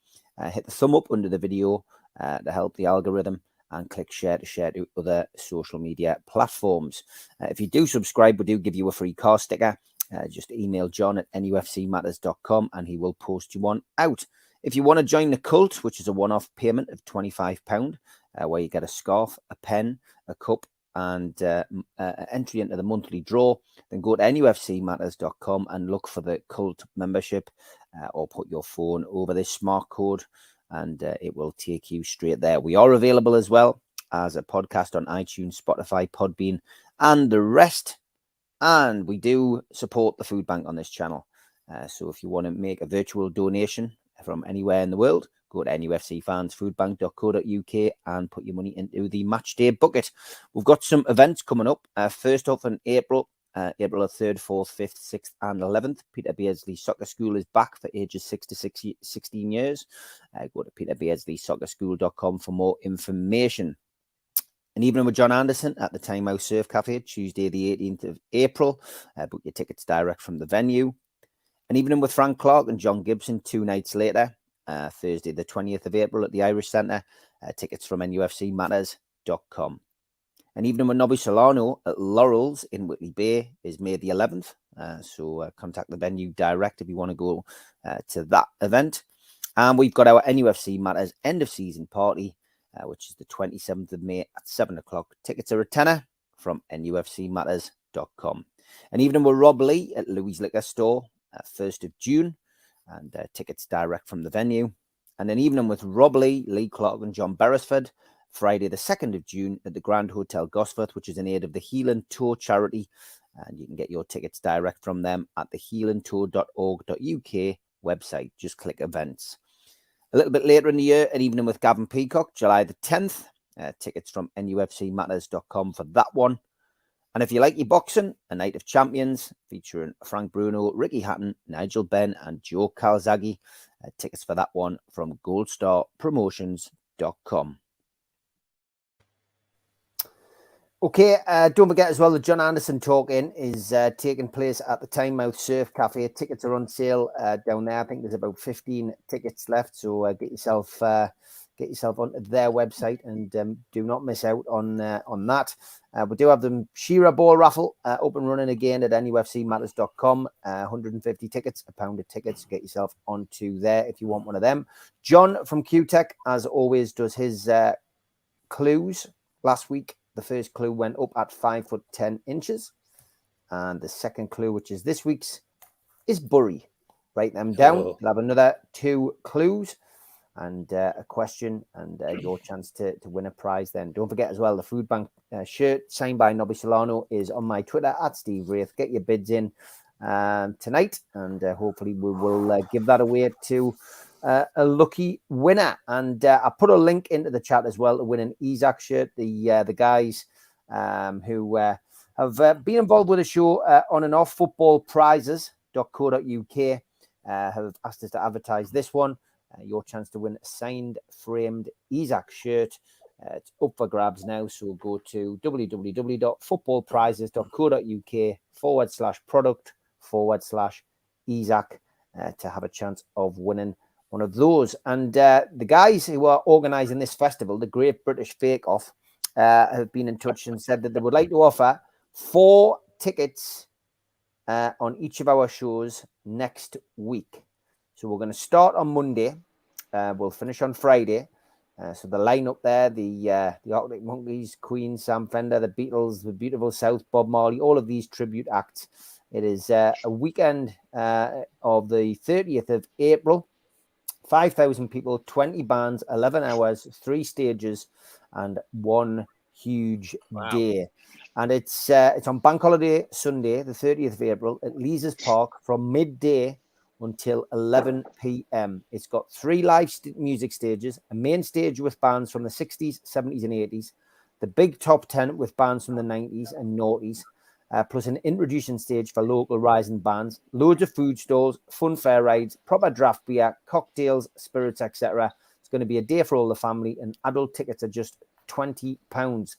Hit the thumb up under the video to help the algorithm, and click share to other social media platforms. If you do subscribe, we do give you a free car sticker. Just email John at nufcmatters.com and he will post you one out. If you want to join the cult, which is a one-off payment of £25, where you get a scarf, a pen, a cup, and entry into the monthly draw, then go to nufcmatters.com and look for the cult membership, or put your phone over this smart code and it will take you straight there. We are available as well as a podcast on iTunes, Spotify, Podbean, and the rest. And we do support the food bank on this channel. So if you want to make a virtual donation from anywhere in the world, go to nufcfansfoodbank.co.uk and put your money into the match day bucket. We've got some events coming up. First off in April, April the 3rd, 4th, 5th, 6th and 11th. Peter Beardsley Soccer School is back for ages 6 to 16 years. Go to peterbeardsleysoccerschool.com for more information. An evening with John Anderson at the Time Out Surf Cafe, Tuesday the 18th of April. Book your tickets direct from the venue. An evening with Frank Clark and John Gibson 2 nights later. Thursday the 20th of April at the Irish Centre. Tickets from nufcmatters.com. An evening with Nobby Solano at Laurel's in Whitley Bay is May the 11th. So contact the venue direct if you want to go to that event. And we've got our NUFC Matters end of season party, which is the 27th of May at 7 o'clock. Tickets are a tenner from nufcmatters.com. An evening with Rob Lee at Louis Liquor Store, 1st of June. And tickets direct from the venue. And an evening with Rob Lee, Lee Clark and John Beresford, Friday the 2nd of June at the Grand Hotel Gosforth, which is in aid of the Healing Tour charity. And you can get your tickets direct from them at the healingtour.org.uk website. Just click events. A little bit later in the year, an evening with Gavin Peacock, July the 10th. Tickets from nufcmatters.com for that one. And if you like your boxing, a night of champions featuring Frank Bruno, Ricky Hatton, Nigel Benn and Joe Calzaghe. Tickets for that one from goldstarpromotions.com. Okay, don't forget as well the John Anderson talk-in is taking place at the Tynemouth Surf Cafe. Tickets are on sale down there. I think there's about 15 tickets left, so get yourself onto their website and do not miss out on that. We do have the Shearer Ball raffle up and running again at nufcmatters.com. 150 tickets, £1 of tickets. Get yourself onto there if you want one of them. John from QTech, as always, does his clues. Last week, the first clue went up at 5 foot 10 inches. And the second clue, which is this week's, is Bury. Write them down. We'll have another 2 clues and a question and your chance to win a prize then. Don't forget as well, the Food Bank shirt signed by Nobby Solano is on my Twitter at Steve Wraith. Get your bids in tonight and hopefully we will give that away to a lucky winner. And I put a link into the chat as well to win an Isaac shirt. The guys who have been involved with the show on and off, footballprizes.co.uk have asked us to advertise this one. Your chance to win a signed framed Isaac shirt. It's up for grabs now. So go to www.footballprizes.co.uk/product/Isaac to have a chance of winning one of those. And the guys who are organising this festival, the Great British Fake Off, have been in touch and said that they would like to offer 4 tickets on each of our shows next week. So we're going to start on Monday. We'll finish on Friday. So the lineup there, the Arctic Monkeys, Queen, Sam Fender, the Beatles, the Beautiful South, Bob Marley, all of these tribute acts. It is a weekend of the 30th of April. 5,000 people, 20 bands, 11 hours, 3 stages, and 1 huge day. And it's on Bank Holiday Sunday, the 30th of April, at Leazes Park from midday until 11 p.m. It's got 3 live music stages, a main stage with bands from the 60s, 70s, and 80s, the big top 10 with bands from the 90s and noughties, plus an introduction stage for local rising bands, loads of food stalls, fun fair rides, proper draft beer, cocktails, spirits, etc. It's going to be a day for all the family, and adult tickets are just £20.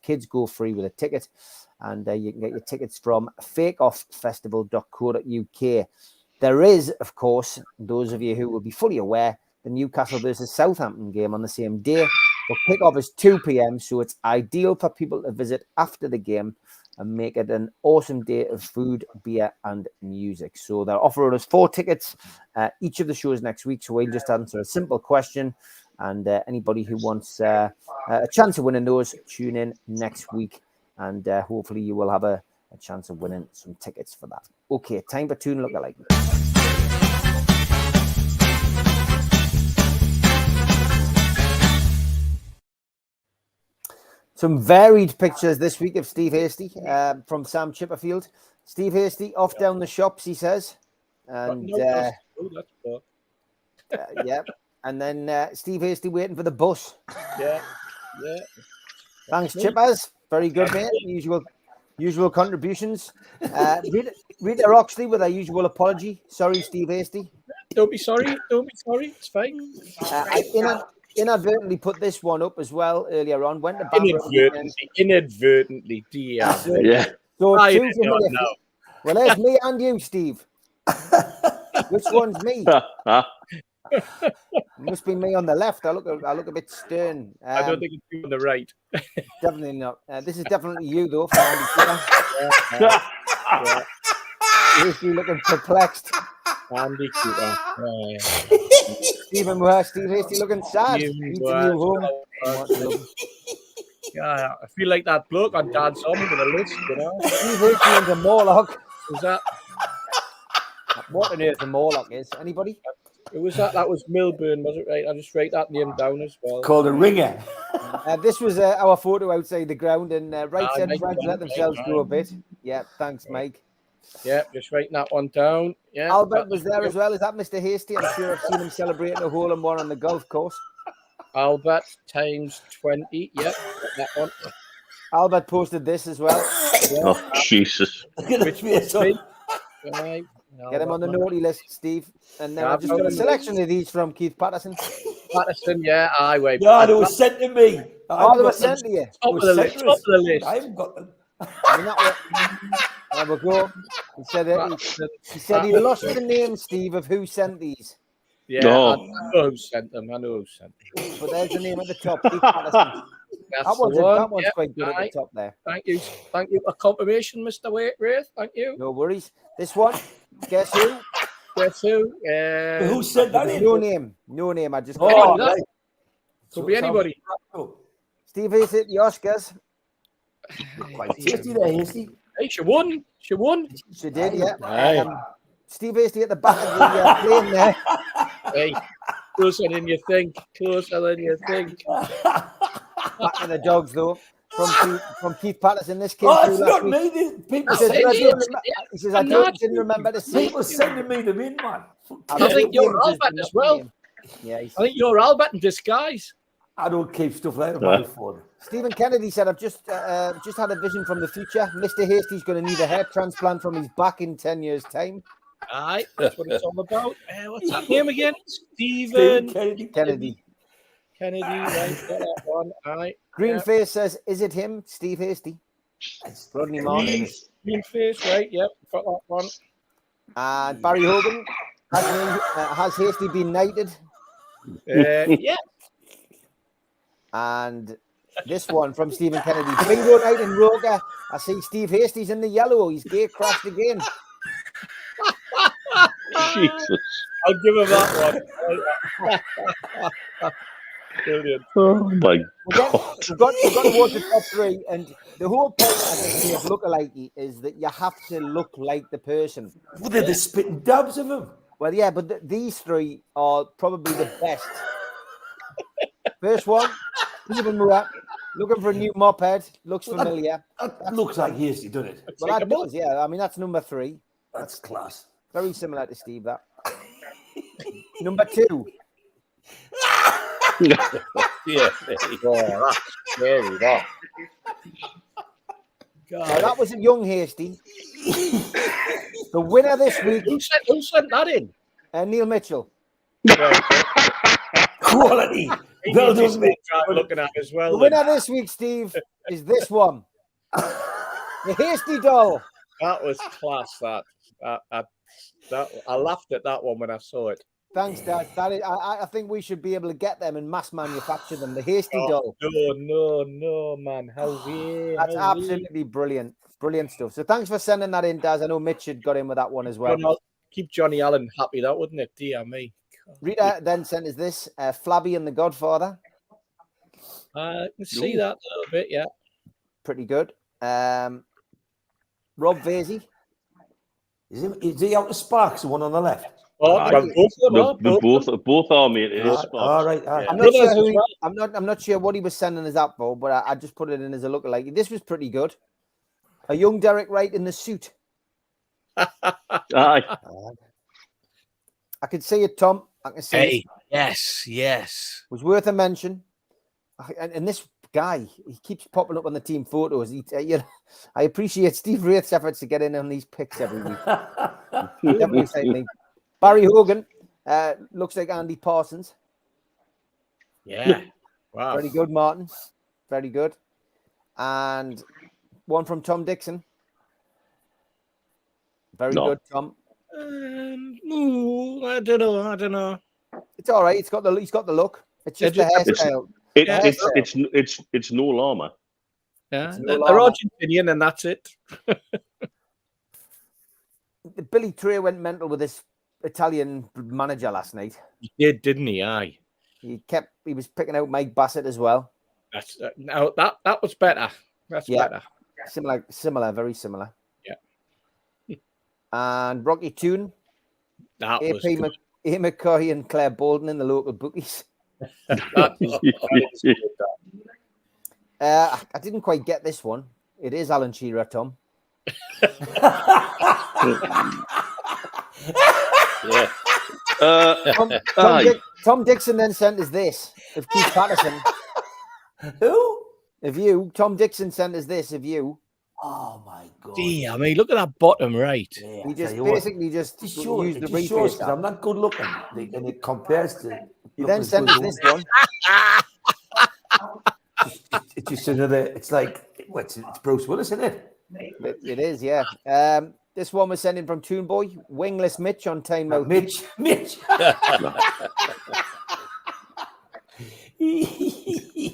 Kids go free with a ticket, and you can get your tickets from fakeofffestival.co.uk. There is, of course, those of you who will be fully aware, the Newcastle versus Southampton game on the same day. But kick-off is 2 p.m, so it's ideal for people to visit after the game and make it an awesome day of food, beer, and music. So they're offering us 4 tickets each of the shows next week. So we'll just answer a simple question, and anybody who wants a chance of winning those, tune in next week and hopefully you will have a chance of winning some tickets for that. Okay, time for Toon Lookalike. Some varied pictures this week of Steve Hasty from Sam Chipperfield. Steve Hasty off down the shops, he says. And yeah. And then Steve Hasty waiting for the bus. Yeah. Thanks, Chippers. Very good, mate. Usual contributions. Rita Roxley with our usual apology. Sorry, Steve Hasty. Don't be sorry. It's fine. I inadvertently put this one up as well earlier on. Went to inadvertently, dear. Yeah. So well, there's me and you, Steve. Which one's me? Must be me on the left. I look a bit stern. I don't think it's you on the right. Definitely not. This is definitely you, though. You're looking perplexed. Andy Cooper. Stephen Steve Hasty looking sad. Yeah, I feel like that bloke on Dad's Army with a list, you know. Steve Hasty and the Morlock. Was that? What on earth a Morlock is? Anybody? It was that. That was Milburn, was it? Right. I just write that name down as well. Called a ringer. This was our photo outside the ground, and right centre friends let themselves go a bit. Yeah, thanks, Mike. Yeah, just writing that one down. Yeah, Albert was there as well. Is that Mr. Hasty? I'm sure I've seen him celebrating a hole-in-one on the golf course. Albert times 20. Yep, that one. Albert posted this as well. Yeah. Oh, Jesus. Which right. Get him on the naughty list, Steve. And then I've just got a selection of these from Keith Patterson. Patterson, yeah, I wait. No, they were sent to me. Oh, they were sent to you. Top of the list. I haven't got them. There we go. He said he lost the name, Steve, of who sent these. Yeah, I know who sent them. But there's the name at the top, Keith Patterson. That one's quite good at the top there. Thank you for confirmation, Mr. Wraith. Thank you. No worries. This one, guess who? Who sent that in? No name. I just could be anybody. Steve Hasty at the Oscars. Quite tasty there, Hasty. Hey, she won. She did, yeah. Steve Hasty at the back of the plane there. Hey, closer than you think. Back to the dogs, though. From Keith Patterson. This came through it's last not week. me. People He says, I didn't remember to see. People sending me them in, man. I think you're Albert as well. Yeah, I think you're Albert in disguise. I don't keep stuff like that on my phone. Stephen Kennedy said, I've just had a vision from the future. Mr. Hasty's going to need a hair transplant from his back in 10 years' time. Aye, that's what it's all about. What's that name again? Stephen Kennedy. Right, got that one. Aye. Greenface says, is it him, Steve Hasty? Rodney Martin. Greenface, right, yep, got that one. And Barry Hogan, has Hasty been knighted? Yeah. And this one from Stephen Kennedy. Bingo night in Roker. I see Steve Hasty's in the yellow. He's gay crashed again. Jesus. I'll give him that one. Brilliant. Oh my God. We've got to watch the top three, and the whole point I think of Lookalike is that you have to look like the person. Well, they're the spitting dabs of them. Well, yeah, but these three are probably the best. First one, Stephen Murat, looking for a new moped. Looks familiar. That looks like Hasty, doesn't it? Well, that does, yeah. I mean, that's number 3. That's class. Very similar to Steve, that. Number 2. Yeah. Oh, that's scary, that. Now, that was a young Hasty. The winner this week. Who sent that in? Neil Mitchell. Quality. Well done, mate. Looking at as well. The winner this week, Steve, is this one. The Hasty doll. That was class. I laughed at that one when I saw it. Thanks, Dad. I think we should be able to get them and mass manufacture them. The Hasty doll. No, man. That's absolutely brilliant. Brilliant stuff. So thanks for sending that in, Daz. I know Mitch had got in with that one as well. Keep Johnny Allen happy, that wouldn't it? Dear me. Rita then sent us this, Flabby and the Godfather. I can see that a little bit, yeah. Pretty good. Rob Vasey. Is he out of Sparks, the one on the left? Oh, Aye. well, both of them are. Both are, mate. It is All Sparks. right. I'm not Brothers sure as who. well. I'm not sure what he was sending us up for, but I just put it in as a lookalike. This was pretty good. A young Derek Wright in the suit. Aye. I could see it, Tom. I can see it. Hey, yes. Was worth a mention. And this guy, he keeps popping up on the team photos. I appreciate Steve Wraith's efforts to get in on these picks every week. Definitely saying Barry Hogan looks like Andy Parsons. Yeah. Wow. Very good, Martin. Very good. And one from Tom Dixon. Very good, Tom. I don't know. It's all right. He's got the look. It's just the hairstyle. It's no llama. Yeah, It's no they're llama. Argentinian, and that's it. Billy Trey went mental with this Italian manager last night. He did, didn't he? Aye. He was picking out Mike Bassett as well. That's now that was better. That's better. Similar, very similar. Yeah. And Rocky Toon, That was AP good. McCoy and Claire Bolden in the local bookies. That was I didn't quite get this one. It is Alan Shearer, Tom. Yeah. Tom Dixon then sent us this of Keith Patterson. Who? Of you. Tom Dixon sent us this of you. Oh my God! Gee, I mean, look at that bottom right. Yeah, He I just tell you what, basically just it used the just shows reface. 'cause I'm not good looking, and it compares to. He then sent us this one. It's just another. It's like it's Bruce Willis, isn't it? It is, yeah. This one was sent in from Toon Boy. Wingless Mitch on time out. Mitch.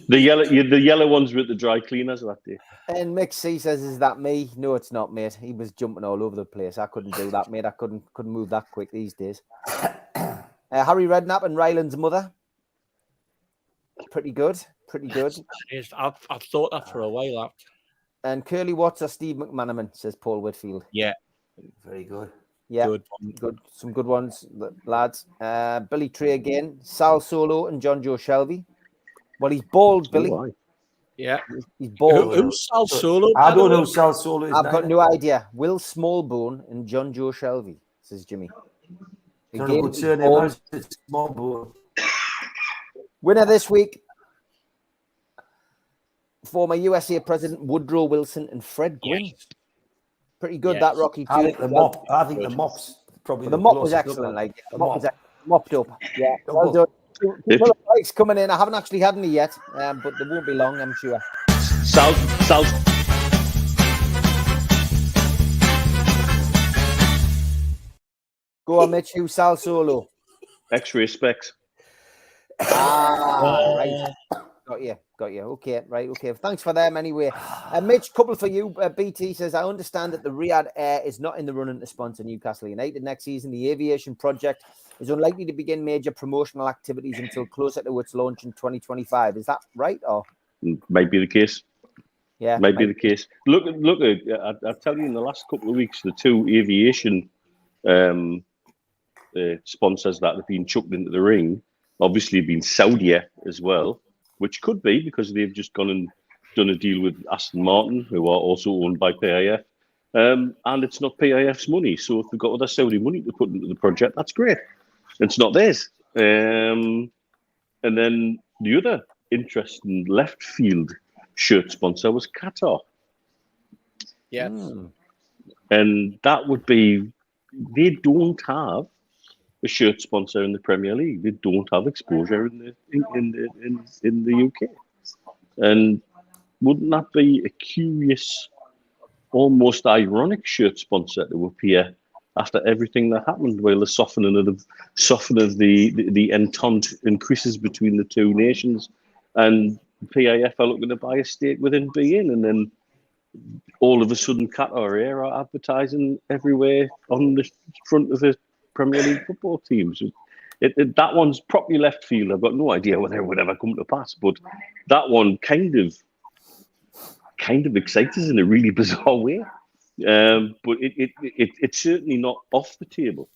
The yellow ones with the dry cleaners that day. And Mick C says, "Is that me?" No, it's not, mate. He was jumping all over the place. I couldn't do that, mate. I couldn't move that quick these days. Harry Redknapp and Ryland's mother. Pretty good. I've thought that for a while. That. And Curly Watts or Steve McManaman, says Paul Whitfield. Yeah, Very good. Yeah, good. Some good ones, lads. Billy Trey again. Sal Solo and John Joe Shelby. Well, he's bald, Billy. Oh, aye. Yeah. He's bald. Who's Sal Solo? I don't know who Sal Solo is. I've got no idea. Will Smallbone and John Joe Shelby, says Jimmy. Not a good surname. It's Smallbone. Winner this week. Former USA President Woodrow Wilson and Fred Gwynn. Yes. Pretty good, Yes. that Rocky. I think the mop. I think the mop's probably The mop was closest excellent. up. Like the mop was mopped up. Yeah. The Well mop. done. People are likes coming in. I haven't actually had any yet, but they won't be long, I'm sure. Sal. Go on, Mitch. Who's Sal Solo? X-ray specs. Right. Got you. Okay, right. Okay. Thanks for them anyway. Mitch, couple for you. BT says, I understand that the Riyadh Air is not in the running to sponsor Newcastle United next season. The aviation project is unlikely to begin major promotional activities until closer to its launch in 2025. Is that right? Or Might be the case. yeah, Might be the case. Look. I tell you, in the last couple of weeks, the two aviation sponsors that have been chucked into the ring, obviously, been Saudi as well, which could be because they've just gone and done a deal with Aston Martin, who are also owned by PIF, and it's not PIF's money. So if they've got other Saudi money to put into the project, that's great. It's not theirs. And then the other interesting left field shirt sponsor was Qatar. Yeah. And that would be, they don't have a shirt sponsor in the Premier League. They don't have exposure in the UK. And wouldn't that be a curious, almost ironic shirt sponsor to appear after everything that happened, while the softening of the entente increases between the two nations, and PIF are looking to buy a stake within beIN, and then all of a sudden Qatar Air are advertising everywhere on the front of the Premier League football teams. That one's properly left field. I've got no idea whether it would ever come to pass, but that one kind of kind of excites us in a really bizarre way. But it's certainly not off the table.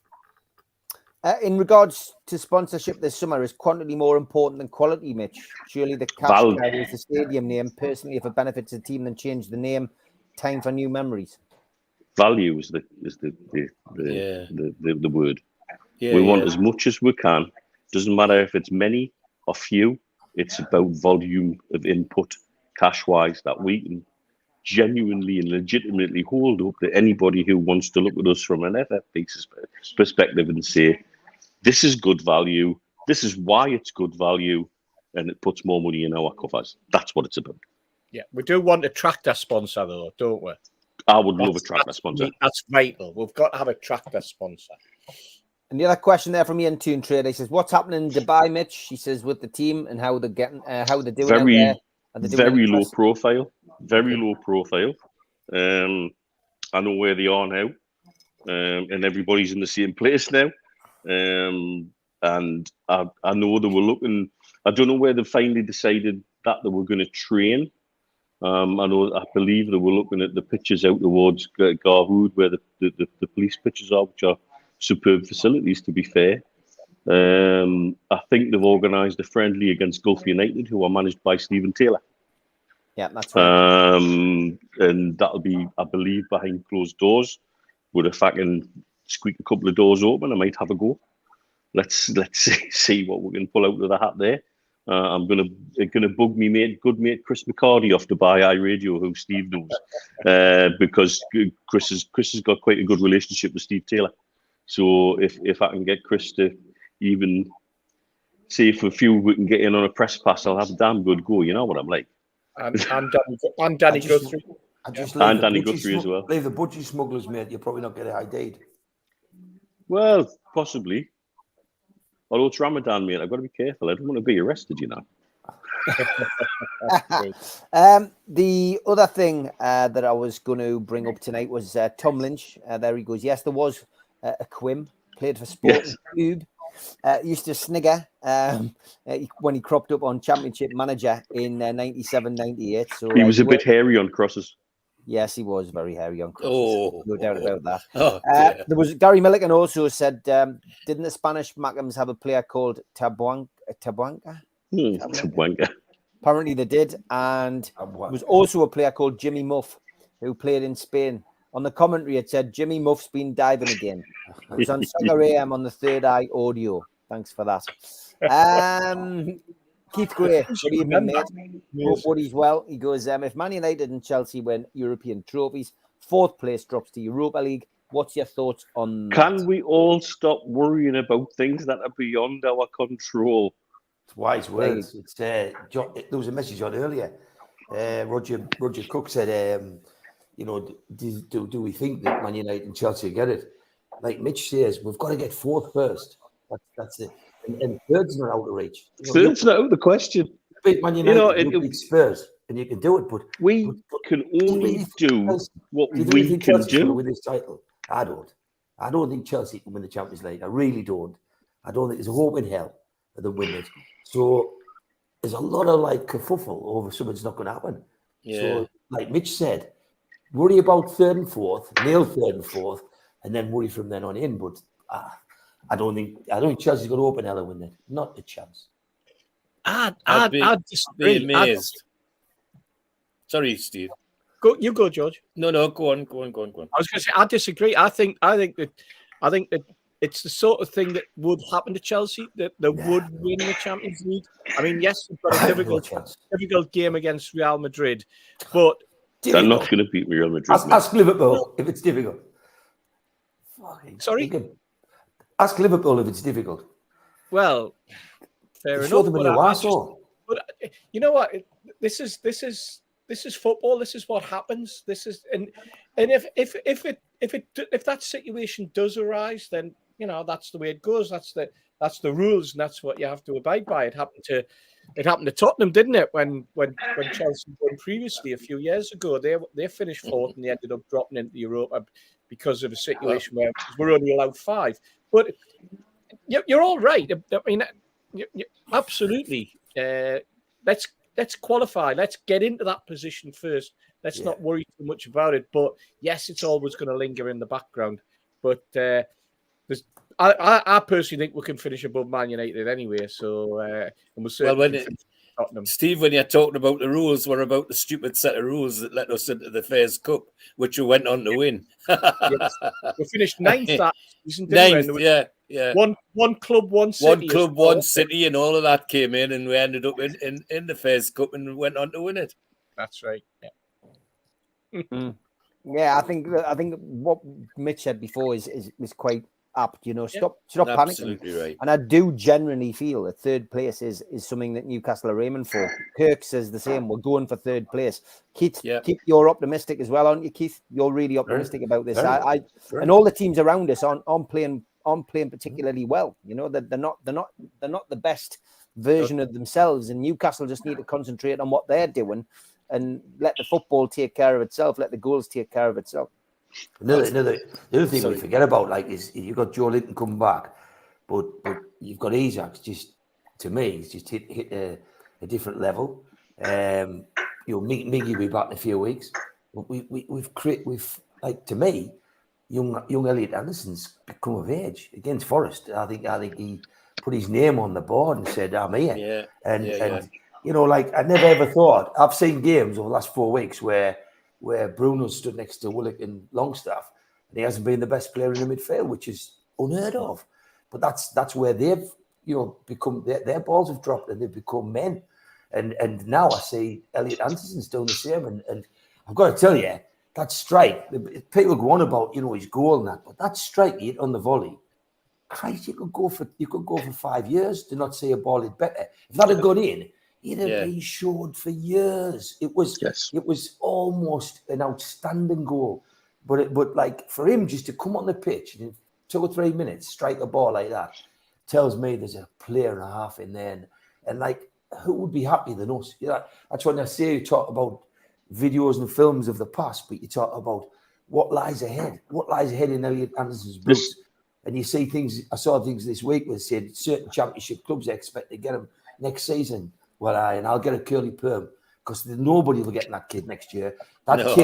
In regards to sponsorship this summer, is quantity more important than quality, Mitch? Surely the cash carries the stadium name. Personally, if it benefits the team, then change the name. Time for new memories. Value is the word. We want as much as we can. Doesn't matter if it's many or few. It's about volume of input, cash-wise, that we can genuinely and legitimately hold up to anybody who wants to look at us from an FFP perspective and say, this is good value, this is why it's good value, and it puts more money in our coffers. That's what it's about. Yeah, we do want a tractor sponsor, though, don't we? I would love a tractor sponsor. That's vital. We've got to have a tractor sponsor. And the other question there from Ian Toon Trader, he says, "What's happening in Dubai, Mitch?" He says, "with the team and how they're getting, how they're doing out there." Very low profile. Very low profile. I know where they are now, and everybody's in the same place now. And I know they were looking. I don't know where they finally decided that they were going to train. I believe they were looking at the pitches out towards Garhoud, where the police pitches are, which are superb facilities, to be fair. I think they've organised a friendly against Gulf United, who are managed by Stephen Taylor. Yeah, that's right. And that'll be, I believe, behind closed doors. But if I can squeak a couple of doors open, I might have a go. Let's see what we can pull out of the hat there. I'm gonna bug me good mate Chris McCarty off Dubai iRadio, who Steve knows, because Chris has got quite a good relationship with Steve Taylor. So if I can get Chris to even see if a few we can get in on a press pass, I'll have a damn good go. You know what I'm like. And Danny Guthrie. And Danny Guthrie as well. Leave the budgie smugglers, mate. You'll probably not get a ID. Well, possibly. Although it's Ramadan, mate, I've got to be careful. I don't want to be arrested, you know. The other thing that I was going to bring up tonight was Tom Lynch. There he goes. Yes, there was a Quim, played for Sporting Cube. Used to snigger when he cropped up on Championship Manager in 97-98. So he was a bit hairy on crosses. Yes, he was very hairy on crosses. No doubt about that. There was Gary Milliken also said, didn't the Spanish Macams have a player called Tabuanca? Tabuanca. Apparently they did. And there was also a player called Jimmy Muff who played in Spain. On the commentary, it said, Jimmy Muff's been diving again. It was on Soccer AM on the Third Eye audio. Thanks for that. Keith Gray, good evening, mate. Hope Woody's well. He goes, if Man United and Chelsea win European trophies, 4th place drops to Europa League. What's your thoughts on that? Can we all stop worrying about things that are beyond our control? It's wise words. There was a message on earlier. Roger Cook said, do we think that Man United and Chelsea get it? Like Mitch says, we've got to get 4th first. That's it. And 3rd's not out of reach. Third's not out of the question. Beat Man United, you beat Spurs, and you can do it. But we can only do what we can do. Win this title? I don't. I don't think Chelsea can win the Champions League. I really don't. I don't think there's a hope in hell that they'll win it. So there's a lot of kerfuffle over something's not going to happen. Yeah. So, like Mitch said, worry about 3rd and 4th, nail 3rd and 4th, and then worry from then on in. But I don't think Chelsea's going to open hell and win it. Not a chance. I'd be amazed. Sorry, Steve. You go, George. No, go on. I was going to say I disagree. I think that it's the sort of thing that would happen to Chelsea, that they would win the Champions League. I mean, yes, they've got a difficult game against Real Madrid, but they're not going to beat Real Madrid. Ask Liverpool if it's difficult. Sorry? Ask Liverpool if it's difficult. Well, fair enough. But you know what? This is football. This is what happens. This is and if that situation does arise, then that's the way it goes. That's the rules, and that's what you have to abide by. It happened to Tottenham, didn't it? When Chelsea won previously a few years ago, they finished 4th and they ended up dropping into Europa because of a situation where we're only allowed 5. But you're all right. I mean, absolutely. Let's qualify. Let's get into that position first. Let's not worry too much about it. But yes, it's always going to linger in the background. But I personally think we can finish above Man United anyway. So and we'll certainly Tottenham. Steve, when you're talking about the rules, we're about the stupid set of rules that let us into the Fairs Cup, which we went on to win. Yes. We finished ninth that season. Ninth, yeah. One club, one city. One club, one city, and all of that came in, and we ended up in the Fairs Cup and went on to win it. That's right. Yeah. Yeah, I think what Mitch said before is quite apt. You know, stop panicking. Absolutely right. And I do genuinely feel that third place is something that Newcastle are aiming for. Kirk says the same. We're going for third place. Keith, you're optimistic as well, aren't you, Keith? You're really optimistic about this. And all the teams around us aren't playing particularly well. You know, they're not the best version of themselves, and Newcastle just need to concentrate on what they're doing and let the football take care of itself, let the goals take care of itself. The other thing we forget about, like, is you've got Joe Linton coming back, but you've got Isaac. Just, to me, he's just hit a different level. You know, Miggy will be back in a few weeks. But we've like, to me, young Elliot Anderson's become of age against Forest. I think he put his name on the board and said, "I'm here." And you know, like, I never ever thought. I've seen games over the last 4 weeks where Bruno stood next to Willock and Longstaff, and he hasn't been the best player in the midfield, which is unheard of. But that's where they've, you know, become, their balls have dropped and they've become men. And now I see Elliot Anderson's doing the same. And I've got to tell you, that strike, people go on about, you know, his goal and that, but that strike he hit on the volley, Christ, you could go for 5 years to not see a ball hit better. If that had gone in, he'd have been showed for years. It was almost an outstanding goal. But like, for him just to come on the pitch in 2 or 3 minutes, strike a ball like that, tells me there's a player and a half in there. And like, who would be happier than us? You know, that's when I say you talk about videos and films of the past, but you talk about what lies ahead. What lies ahead in Elliot Anderson's boots. And you see things, I saw things this week where they said certain championship clubs expect to get him next season. Well, I'll get a curly perm, because nobody will get that kid next year. That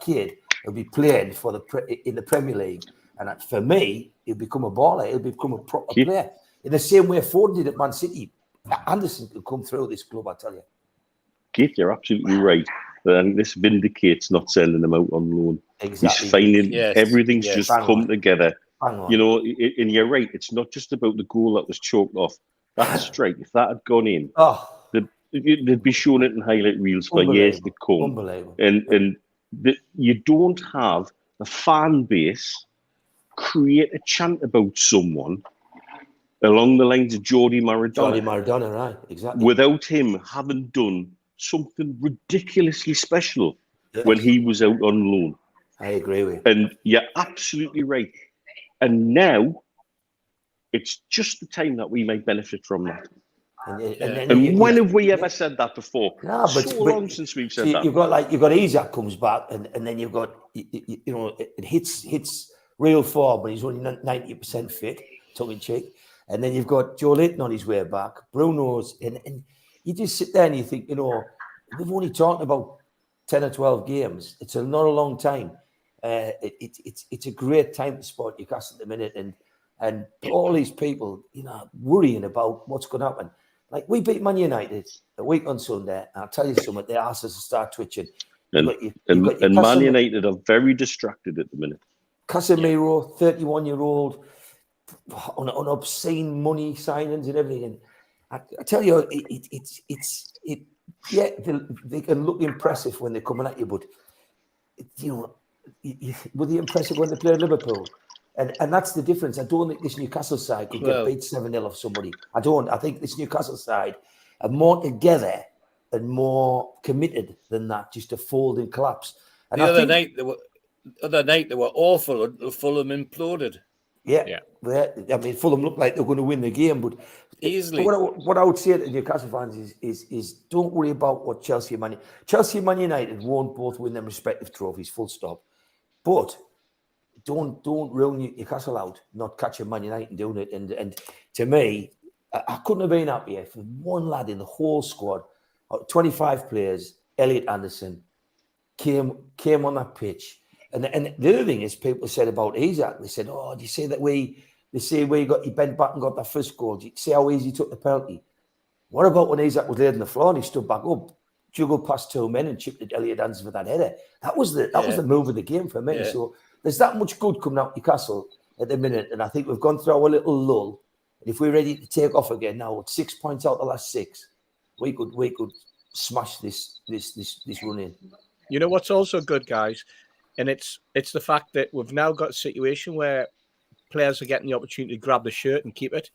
kid will be playing in the Premier League. And for me, he'll become a baller. He'll become a proper player. In the same way Ford did at Man City. Anderson could come through this club, I tell you. Keith, you're absolutely right. And this vindicates not sending him out on loan. Exactly. He's finding everything's just come together. You know, and you're right. It's not just about the goal that was choked off. That strike, if that had gone in, they'd be showing it in highlight reels for years to come. Unbelievable. And you don't have a fan base create a chant about someone along the lines of Jordi Maradona. Right, exactly. Without him having done something ridiculously special when he was out on loan. I agree with you. And you're absolutely right. And now it's just the time that we might benefit from that. And when have we ever said that before? No, but so long since we've said that. You've got Isaac comes back, and then you've got you know, it hits real form, but he's only 90% fit, tongue in cheek. And then you've got Joe Linton on his way back, Bruno's, and you just sit there and you think, you know, we've only talked about 10 or 12 games. It's not a long time. It's a great time to support Newcastle at the minute, and all these people, you know, worrying about what's going to happen. Like, we beat Man United a week on Sunday. I'll tell you something, their asses will start twitching. And Man United are very distracted at the minute. Casemiro, 31-year-old, on obscene money signings and everything. And I tell you, they can look impressive when they're coming at you, but you know, were they impressive when they played Liverpool? And that's the difference. I don't think this Newcastle side could get beat 7-0 off somebody. I don't. I think this Newcastle side are more together and more committed than that, just to fold and collapse. And the other night they were awful until Fulham imploded. Yeah. I mean, Fulham looked like they're going to win the game, but easily. But what I would say to Newcastle fans is don't worry about what Chelsea and Man United won't both win their respective trophies, full stop. But don't rule Newcastle out, not catching Man United and doing it. And to me, I couldn't have been happier for one lad in the whole squad, 25 players, Elliot Anderson, came on that pitch. And the other thing is, people said about Isaac, they said, "Oh, do you say that they say where he bent back and got that first goal? Do you see how easy he took the penalty? What about when Isaac was laid on the floor and he stood back up, juggled past two men and chipped at Elliot Anderson for that header? That was the move of the game for me. Yeah. So there's that much good coming out of Newcastle at the minute, and I think we've gone through our little lull. And if we're ready to take off again now, with 6 points out the last 6, we could smash this run in. You know what's also good, guys, and it's the fact that we've now got a situation where players are getting the opportunity to grab the shirt and keep it.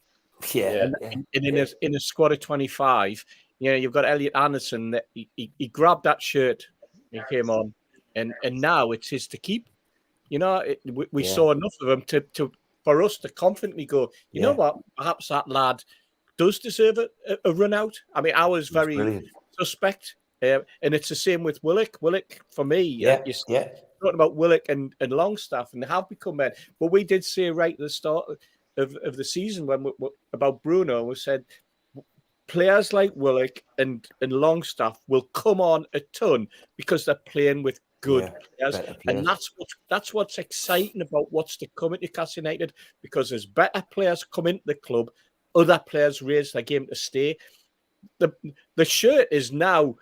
Yeah. And in a squad of 25, you know, you've got Elliot Anderson that he grabbed that shirt, he came on, and now it's his to keep. You know, we saw enough of him for us to confidently go, you know what, perhaps that lad does deserve a run out. I mean, I was very suspect. And it's the same with Willock. Willock, for me, you're talking about Willock and Longstaff, and they have become men. But we did say right at the start of the season when about Bruno, we said players like Willock and Longstaff will come on a ton because they're playing with good players. And that's what's exciting about what's to come at Newcastle United, because there's better players come into the club, other players raise their game to stay. The shirt is now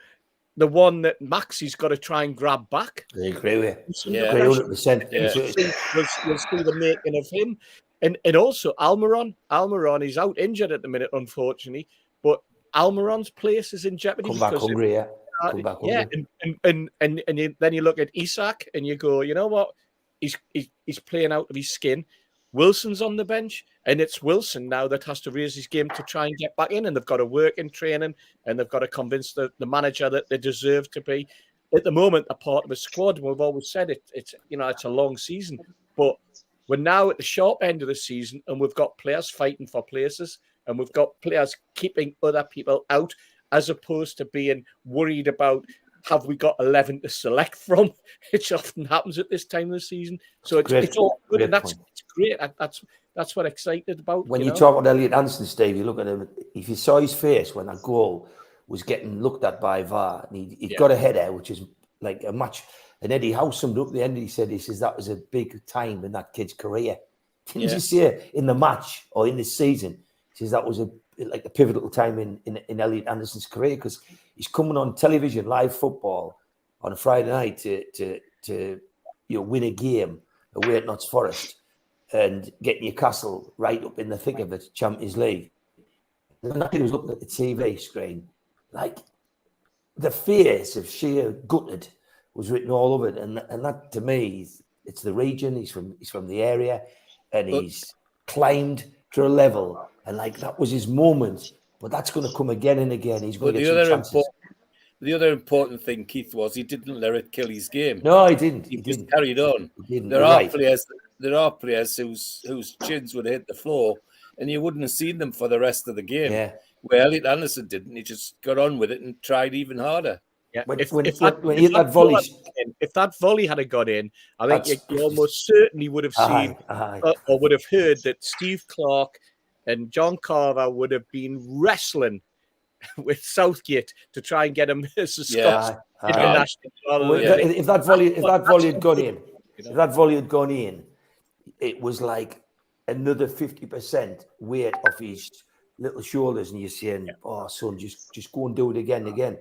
the one that Maxie's got to try and grab back. I agree with you. Yeah, 100%. We'll see the making of him. And also Almiron. Almiron is out injured at the minute, unfortunately. But Almiron's place is in jeopardy. Come back hungry, And then you look at Isak and you go, you know what? He's playing out of his skin. Wilson's on the bench, and it's Wilson now that has to raise his game to try and get back in, and they've got to work in training, and they've got to convince the manager that they deserve to be at the moment a part of a squad. We've always said it's a long season, but we're now at the sharp end of the season, and we've got players fighting for places, and we've got players keeping other people out, as opposed to being worried about, have we got 11 to select from? Which often happens at this time of the season. So it's all good, and it's great. That's what I'm excited about. When you talk about Elliot Anderson, Steve, you look at him. If you saw his face when that goal was getting looked at by VAR, and he got a header, which is like a match. And Eddie Howe summed up at the end. He says that was a big time in that kid's career. Didn't you say in the match or in the season? He says that was a pivotal time in Elliot Anderson's career, because he's coming on television, live football on a Friday night to win a game away at Notts Forest and get Newcastle right up in the thick of it, Champions League. And that kid was looking at the TV screen, like the face of sheer gutted was written all over it, and that to me, it's the region. He's from the area, and he's climbed to a level, and like that was his moment. But that's going to come again and again. He's going to get some chances. The other important thing, Keith, was he didn't let it kill his game. No, he didn't. He just carried on. There are players whose chins would hit the floor, and you wouldn't have seen them for the rest of the game. Yeah. Where Elliot Anderson didn't. He just got on with it and tried even harder. Yeah. If that volley had got in, I think you almost certainly would have seen or would have heard that Steve Clarke and John Carver would have been wrestling with Southgate to try and get him as a Scots international. If that volley had gone in, it was like another 50% weight off his little shoulders, and you're saying, "Oh, son, just go and do it again."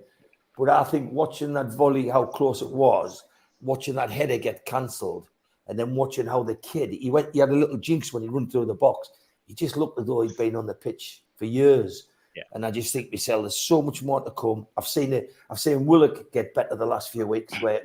But I think watching that volley, how close it was, watching that header get cancelled, and then watching how the kid he had a little jinx when he run through the box. He just looked as though he'd been on the pitch for years. Yeah. And I just think myself, there's so much more to come. I've seen Willock get better the last few weeks, where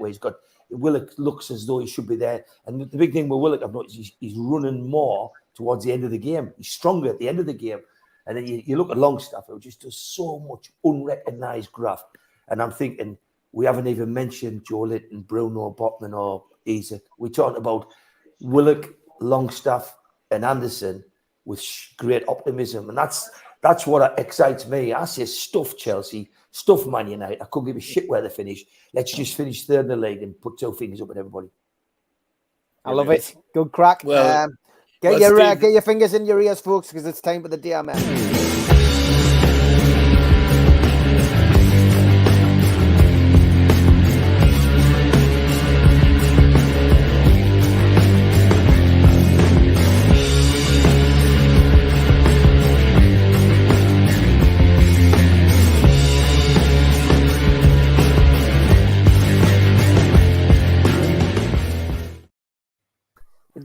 Willock looks as though he should be there. And the big thing with Willock, I've noticed, he's running more towards the end of the game. He's stronger at the end of the game. And then you look at Longstaff, who just does so much unrecognised graft. And I'm thinking, we haven't even mentioned Joe Litton, Bruno Botman, or Isaac. We're talking about Willock, Longstaff, and Anderson with great optimism. And that's what excites me. I say stuff Chelsea, stuff Man United. I couldn't give a shit where they finish. Let's just finish third in the league and put 2 fingers up at everybody. I love it. Good crack. Well, get your fingers in your ears, folks, because it's time for the DMS.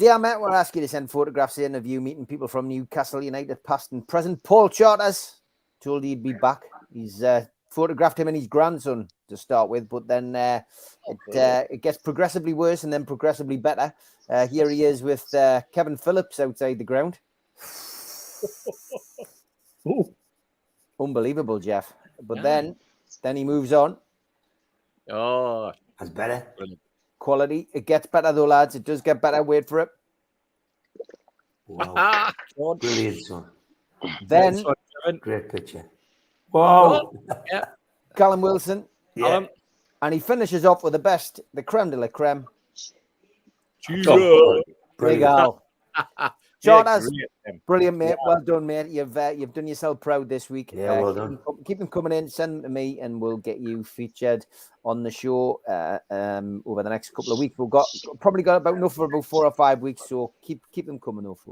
Dear Matt, we'll ask you to send photographs in of you meeting people from Newcastle United, past and present. Paul Charters told he'd be back. He's photographed him and his grandson to start with, but then it gets progressively worse and then progressively better. Here he is with Kevin Phillips outside the ground. Unbelievable, Jeff. But then he moves on. Oh, That's better. Quality. It gets better though, lads. It does get better. Wait for it. Wow. Brilliant, son. Then Great picture. Wow. Yeah. Callum Wilson. Yeah. And he finishes off with the creme de la creme. Oh, Big brilliant. Al. Yeah, Charters, great. brilliant, mate. Well done, mate. You've done yourself proud this week. Yeah, well done. Keep them coming in. Send them to me, and we'll get you featured on the show over the next couple of weeks. We've probably got about enough for about 4 or 5 weeks, so keep them coming over.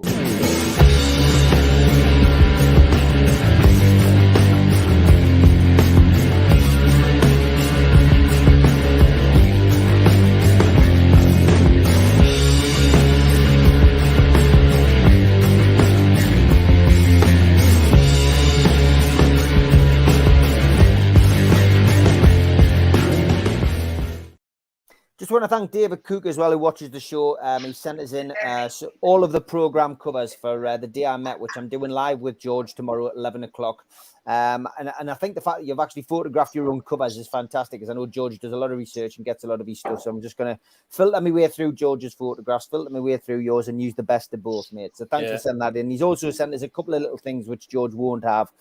Just want to thank David Cook as well, who watches the show. He sent us in all of the program covers for the day I met, which I'm doing live with George tomorrow at 11 o'clock. And I think the fact that you've actually photographed your own covers is fantastic, because I know George does a lot of research and gets a lot of his stuff. So I'm just going to filter my way through George's photographs, filter my way through yours, and use the best of both, mate. So thanks for sending that in. He's also sent us a couple of little things which George won't have,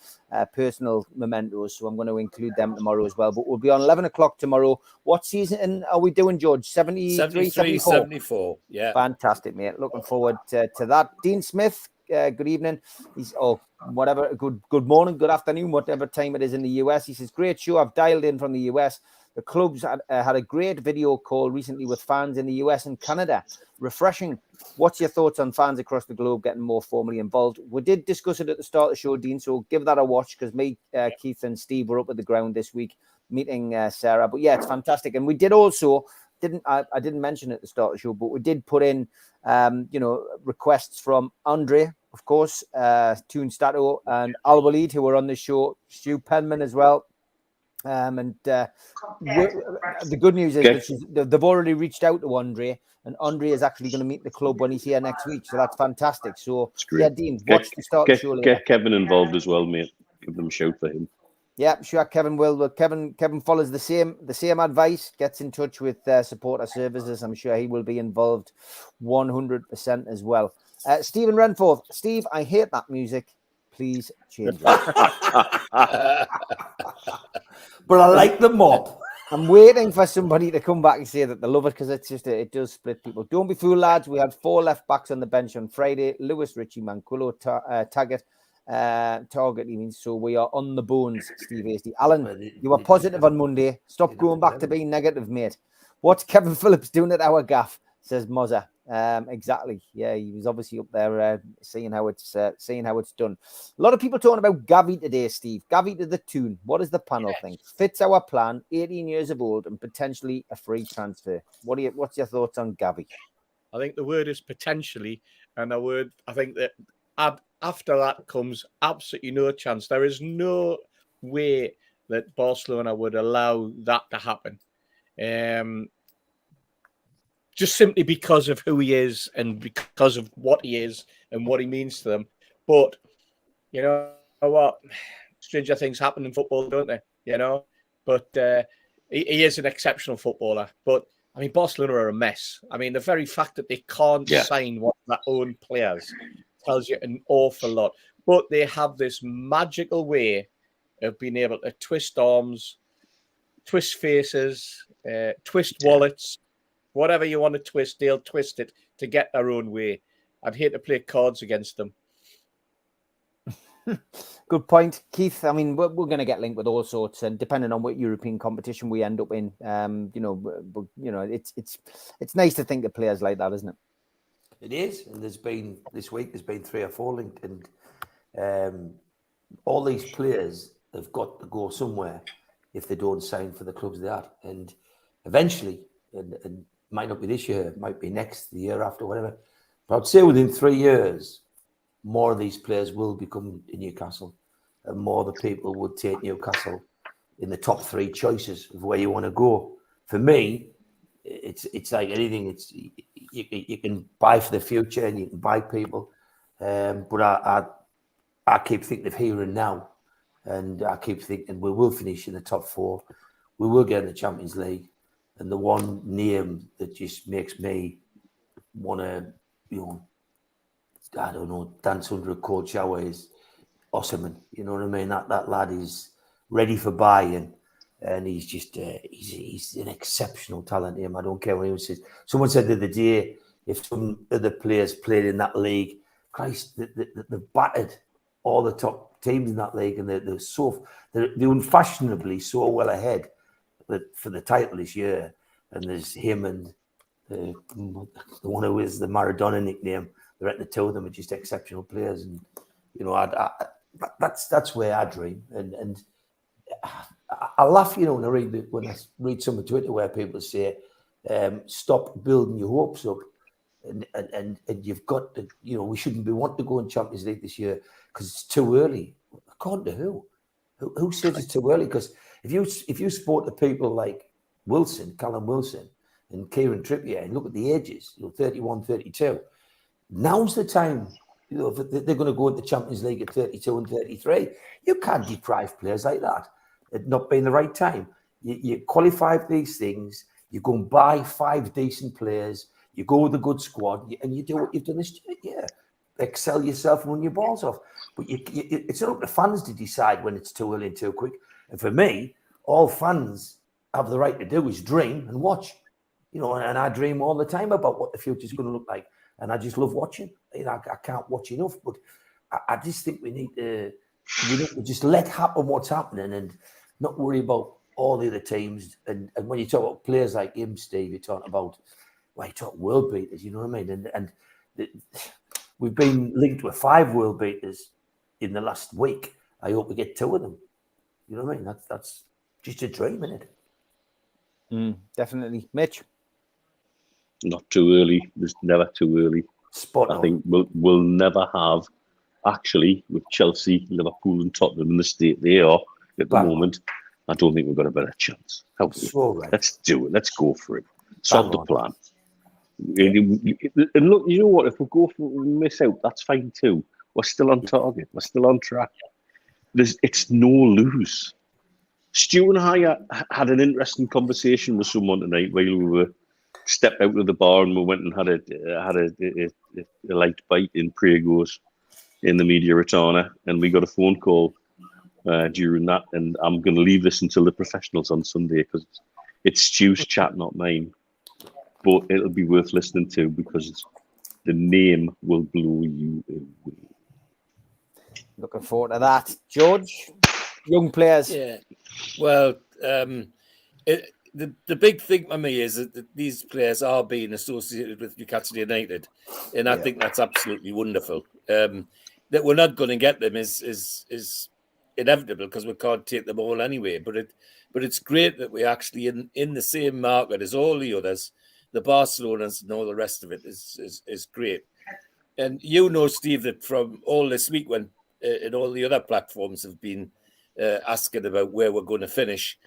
personal mementos. So I'm going to include them tomorrow as well. But we'll be on 11 o'clock tomorrow. What season are we doing, George? 73, 74. Yeah. Fantastic, mate. Looking forward to that. Dean Smith, good evening. He's whatever, good morning, good afternoon, whatever time it is in the US. He says, great show. I've dialed in from the US. The clubs had a great video call recently with fans in the US and Canada. Refreshing. What's your thoughts on fans across the globe getting more formally involved? We did discuss it at the start of the show, Dean, so give that a watch, because me, Keith and Steve were up at the ground this week meeting Sarah. But yeah, it's fantastic. And we did also, I didn't mention it at the start of the show, but we did put in, requests from Andre, of course, Toon Stato and Al Walid, who were on the show, Stu Penman as well. The good news is that they've already reached out to Andre, and Andre is actually going to meet the club when he's here next week. So that's fantastic. So, yeah, Dean, watch the start of the show later. Get Kevin involved as well, mate. Give them a shout for him. Yeah, sure, Kevin will. Well, Kevin follows the same advice, gets in touch with supporter services. I'm sure he will be involved 100% as well. Stephen Renforth. Steve, I hate that music. Please change it. But I like the mob. I'm waiting for somebody to come back and say that they love it, because it's just it does split people. Don't be fooled, lads. We had 4 left backs on the bench on Friday. Lewis, Richie, Manquillo, Target. So we are on the bones, Steve Hasty. Alan, you were positive on Monday. Stop going back to being negative, mate. What's Kevin Phillips doing at our gaff? Says Mozza. Exactly. Yeah, he was obviously up there seeing how it's done. A lot of people talking about Gavi today, Steve. Gavi to the tune. What does the panel think? Fits our plan. 18 years of old and potentially a free transfer. What's your thoughts on Gavi? I think the word is potentially, and I think that after that comes absolutely no chance. There is no way that Barcelona would allow that to happen. Just simply because of who he is and because of what he is and what he means to them. But, you know what? Stranger things happen in football, don't they? You know? But he is an exceptional footballer. But, I mean, Barcelona are a mess. I mean, the very fact that they can't sign one of their own players tells you an awful lot. But they have this magical way of being able to twist arms, twist faces, twist wallets. Whatever you want to twist, they'll twist it to get their own way. I'd hate to play cards against them. Good point, Keith. I mean, we're going to get linked with all sorts, and depending on what European competition we end up in, it's nice to think of players like that, isn't it? It is, and there's been 3 or 4 linked, and all these players have got to go somewhere if they don't sign for the clubs they are, and eventually, and might not be this year, it might be next, the year after, whatever. I'd say within 3 years, more of these players will become in Newcastle, and more of the people would take Newcastle in the top 3 choices of where you want to go. For me, it's like anything. It's you can buy for the future and you can buy people, but I keep thinking of here and now, and I keep thinking we will finish in the top 4. We will get in the Champions League, and the one name that just makes me want to, I don't know, dance under a cold shower is Osimhen. You know what I mean? That lad is ready for buy-in, and he's just he's an exceptional talent. I don't care what anyone says. Someone said the other day, if some other players played in that league, Christ, they've battered all the top teams in that league, and they're unfashionably so well ahead for the title this year. And there's him and the one who is the Maradona nickname. The 2 of them are just exceptional players, and that's where I dream. And I laugh, when I read some of Twitter where people say, "Stop building your hopes up," and you've got to, we shouldn't be wanting to go in Champions League this year because it's too early. According to who? Who says it's too early? Because if you spoke to people like Wilson, Callum Wilson, and Kieran Trippier, and look at the ages, 31, 32. Now's the time. If they're going to go into the Champions League at 32 and 33. You can't deprive players like that. It not being the right time. You qualify for these things. You go and buy 5 decent players. You go with a good squad, and you do what you've done this year. Yeah, excel yourself and run your balls off. But it's not up to fans to decide when it's too early and too quick. And for me, all fans have the right to do is dream and watch. And I dream all the time about what the future is going to look like. And I just love watching. I can't watch enough, but I just think we need to just let happen what's happening and not worry about all the other teams. And when you talk about players like him, Steve, you're talking about, you talk world beaters, you know what I mean? And we've been linked with 5 world beaters in the last week. I hope we get 2 of them. You know what I mean? That's just a dream, isn't it? Definitely. Mitch? Not too early. There's never too early. Spot on. I think we'll never have, actually, with Chelsea, Liverpool and Tottenham in the state they are at the moment, I don't think we've got a better chance. Right. Let's do it. Let's go for it. Solve the plan. And look, you know what? If we go for we miss out, that's fine too. We're still on target. We're still on track. It's no lose. Stu and I had an interesting conversation with someone tonight while we were stepped out of the bar and we went and had a light bite in Pragos in the Media Ritana, and we got a phone call during that. And I'm going to leave this until the professionals on Sunday because it's Stu's chat, not mine. But it'll be worth listening to because the name will blow you away. Looking forward to that. George, young players. Yeah. Well, the big thing for me is that these players are being associated with Newcastle United, and I think that's absolutely wonderful. That we're not going to get them is inevitable because we can't take them all anyway. But it's great that we're actually in the same market as all the others. The Barcelonas and all the rest of it is great. And Steve, that from all this week when and all the other platforms have been asking about where we're going to finish.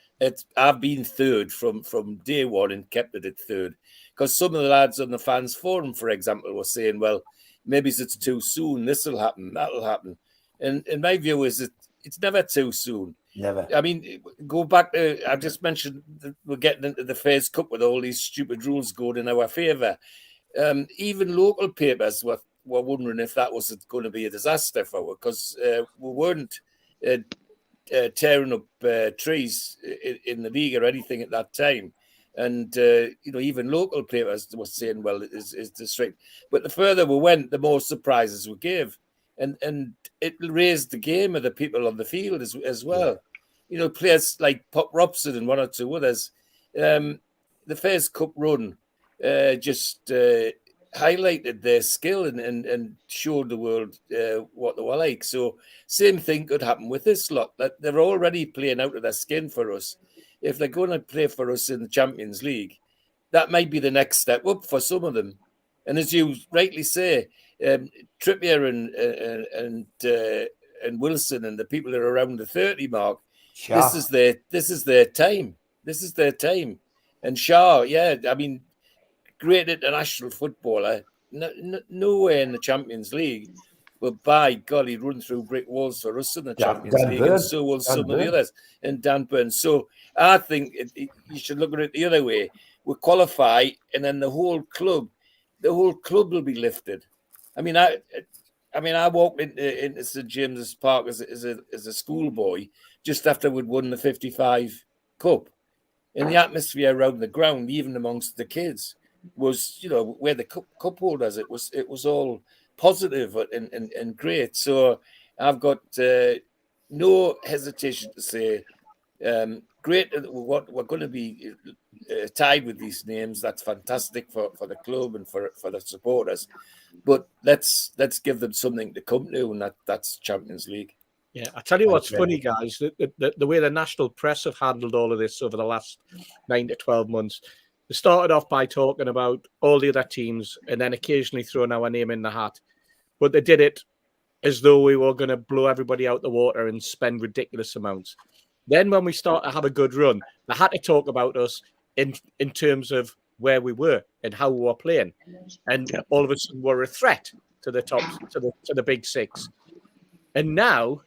I've been third from day one and kept it at third. Because some of the lads on the fans forum, for example, were saying, well, maybe it's too soon. This will happen. That'll happen. And my view is that it's never too soon. Never. I mean, go back to, I just mentioned that we're getting into the FA's Cup with all these stupid rules going in our favour. Even local papers were wondering if that was going to be a disaster for us because we weren't tearing up trees in the league or anything at that time. And, even local papers were saying, well, it's the strength. But the further we went, the more surprises we gave. And it raised the game of the people on the field as well. Yeah. Players like Pop Robson and one or two others. The FA's Cup run just highlighted their skill and showed the world what they were like. So same thing could happen with this lot. That they're already playing out of their skin for us. If they're going to play for us in the Champions League, that might be the next step up for some of them. And as you rightly say, Trippier and Wilson and the people that are around the 30 mark, this is their time. This is their time. And Shaw, I mean, great international footballer, nowhere in the Champions League. But by God, he'd run through brick walls for us in the Champions League, and so will some of the others. And Dan Burn. So I think you should look at it the other way. We qualify, and then the whole club will be lifted. I mean, I walked into St James's Park as a schoolboy just after we'd won the 55 Cup, and the atmosphere around the ground, even amongst the kids, was, you know, where the cup holders. It was all positive and great. So I've got no hesitation to say, great. We're going to be tied with these names. That's fantastic for the club and for the supporters. But let's give them something to come to, and that's Champions League. Yeah, I tell you what's funny, guys. The way the national press have handled all of this over the last 9 to 12 months. They started off by talking about all the other teams and then occasionally throwing our name in the hat. But they did it as though we were going to blow everybody out the water and spend ridiculous amounts. Then when we start to have a good run, they had to talk about us in terms of where we were and how we were playing. And all of a sudden we're a threat to the top, to the big six. And now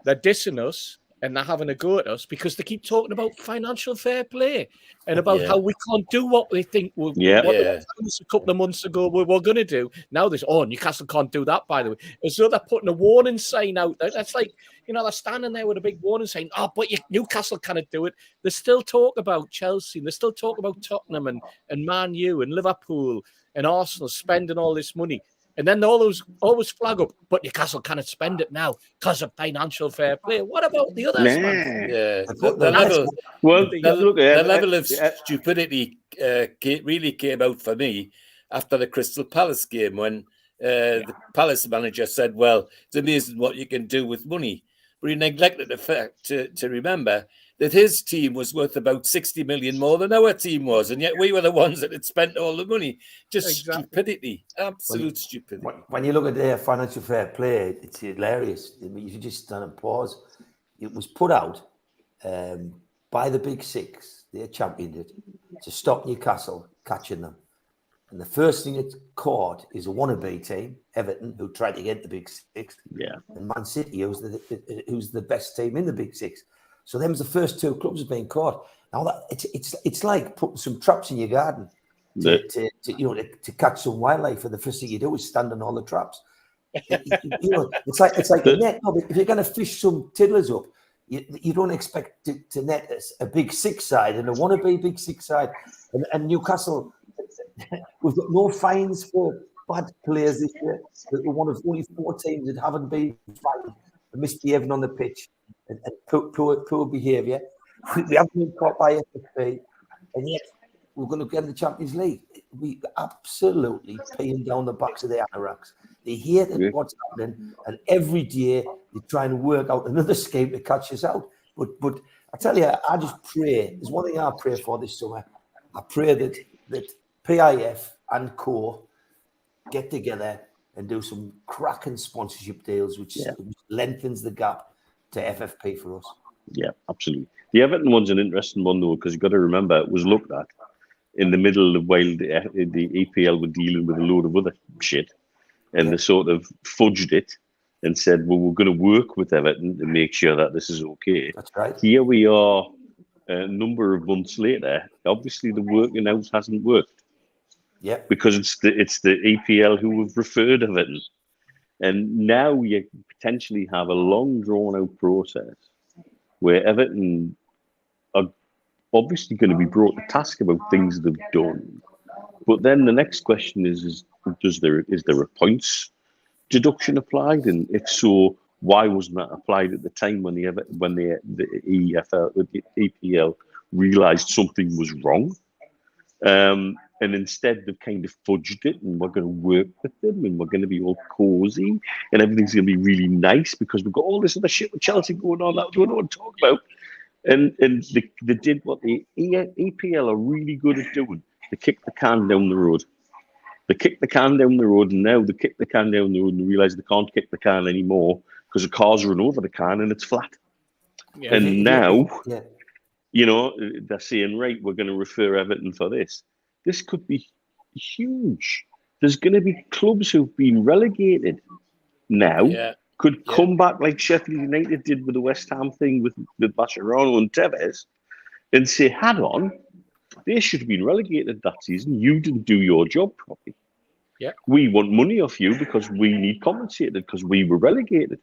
they're dissing us and they're having a go at us because they keep talking about financial fair play and about how we can't do what they think they told us a couple of months ago we were going to do. Now there's, Newcastle can't do that, by the way. As though they're putting a warning sign out. That's like, you know, they're standing there with a big warning sign. But Newcastle cannot do it. They still talk about Chelsea. They still talk about Tottenham and Man U and Liverpool and Arsenal spending all this money. And then they always flag up, but Newcastle cannot spend it now because of financial fair play. What about the others? Yeah, the level of stupidity really came out for me after the Crystal Palace game when the Palace manager said, well, it's amazing what you can do with money. But he neglected the fact to remember that his team was worth about 60 million more than our team was, and yet we were the ones that had spent all the money. Just stupidity, absolute stupidity. When you look at their financial fair play, it's hilarious. You should just stand and pause. It was put out by the Big Six. They championed it to stop Newcastle catching them. And the first thing it's caught is a wannabe team, Everton, who tried to get the Big Six. Yeah. And Man City, who's the best team in the Big Six. So them was the first two clubs being caught. Now that it's like putting some traps in your garden to catch some wildlife. And the first thing you do is stand on all the traps. It's like a net. No, but if you're going to fish some tiddlers up, you don't expect to net a Big Six side and a wannabe Big Six side. And Newcastle, we've got no fines for bad players this year. We're one of only 4 teams that haven't been fined for misbehaving on the pitch and poor behaviour. We haven't been caught by FFP, and yet we're going to get in the Champions League. We absolutely peeing down the backs of the anoraks. They hear what's happening, and every day they try and work out another scheme to catch us out. But I tell you, I just pray. There's one thing I pray for this summer. I pray that PIF and Co get together and do some cracking sponsorship deals, which lengthens the gap to FFP for us. Yeah, absolutely. The Everton one's an interesting one, though, because you've got to remember it was looked at in the middle of while the EPL were dealing with a load of other shit, and they sort of fudged it and said, well, we're going to work with Everton to make sure that this is okay. That's right. Here we are a number of months later. Obviously, the working out hasn't worked. Yeah, because it's the EPL who have referred Everton. And now you potentially have a long drawn-out process where Everton are obviously going to be brought to task about things they've done. But then the next question is there a points deduction applied? And if so, why wasn't that applied at the time when the EPL realised something was wrong? And instead they've kind of fudged it, and we're going to work with them, and we're going to be all cozy, and everything's going to be really nice because we've got all this other shit with Chelsea going on that we don't want to talk about. And they did what the EPL are really good at doing. They kicked the can down the road. They kicked the can down the road, and now they kick the can down the road and realise they can't kick the can anymore because the cars run over the can and it's flat. Yeah. And now, yeah. you know, they're saying, right, we're going to refer Everton for this. This could be huge. There's going to be clubs who've been relegated now could come back like Sheffield United did with the West Ham thing with Mascherano and Tevez and say, hang on, they should have been relegated that season. You didn't do your job properly. Yeah. We want money off you because we need compensated because we were relegated.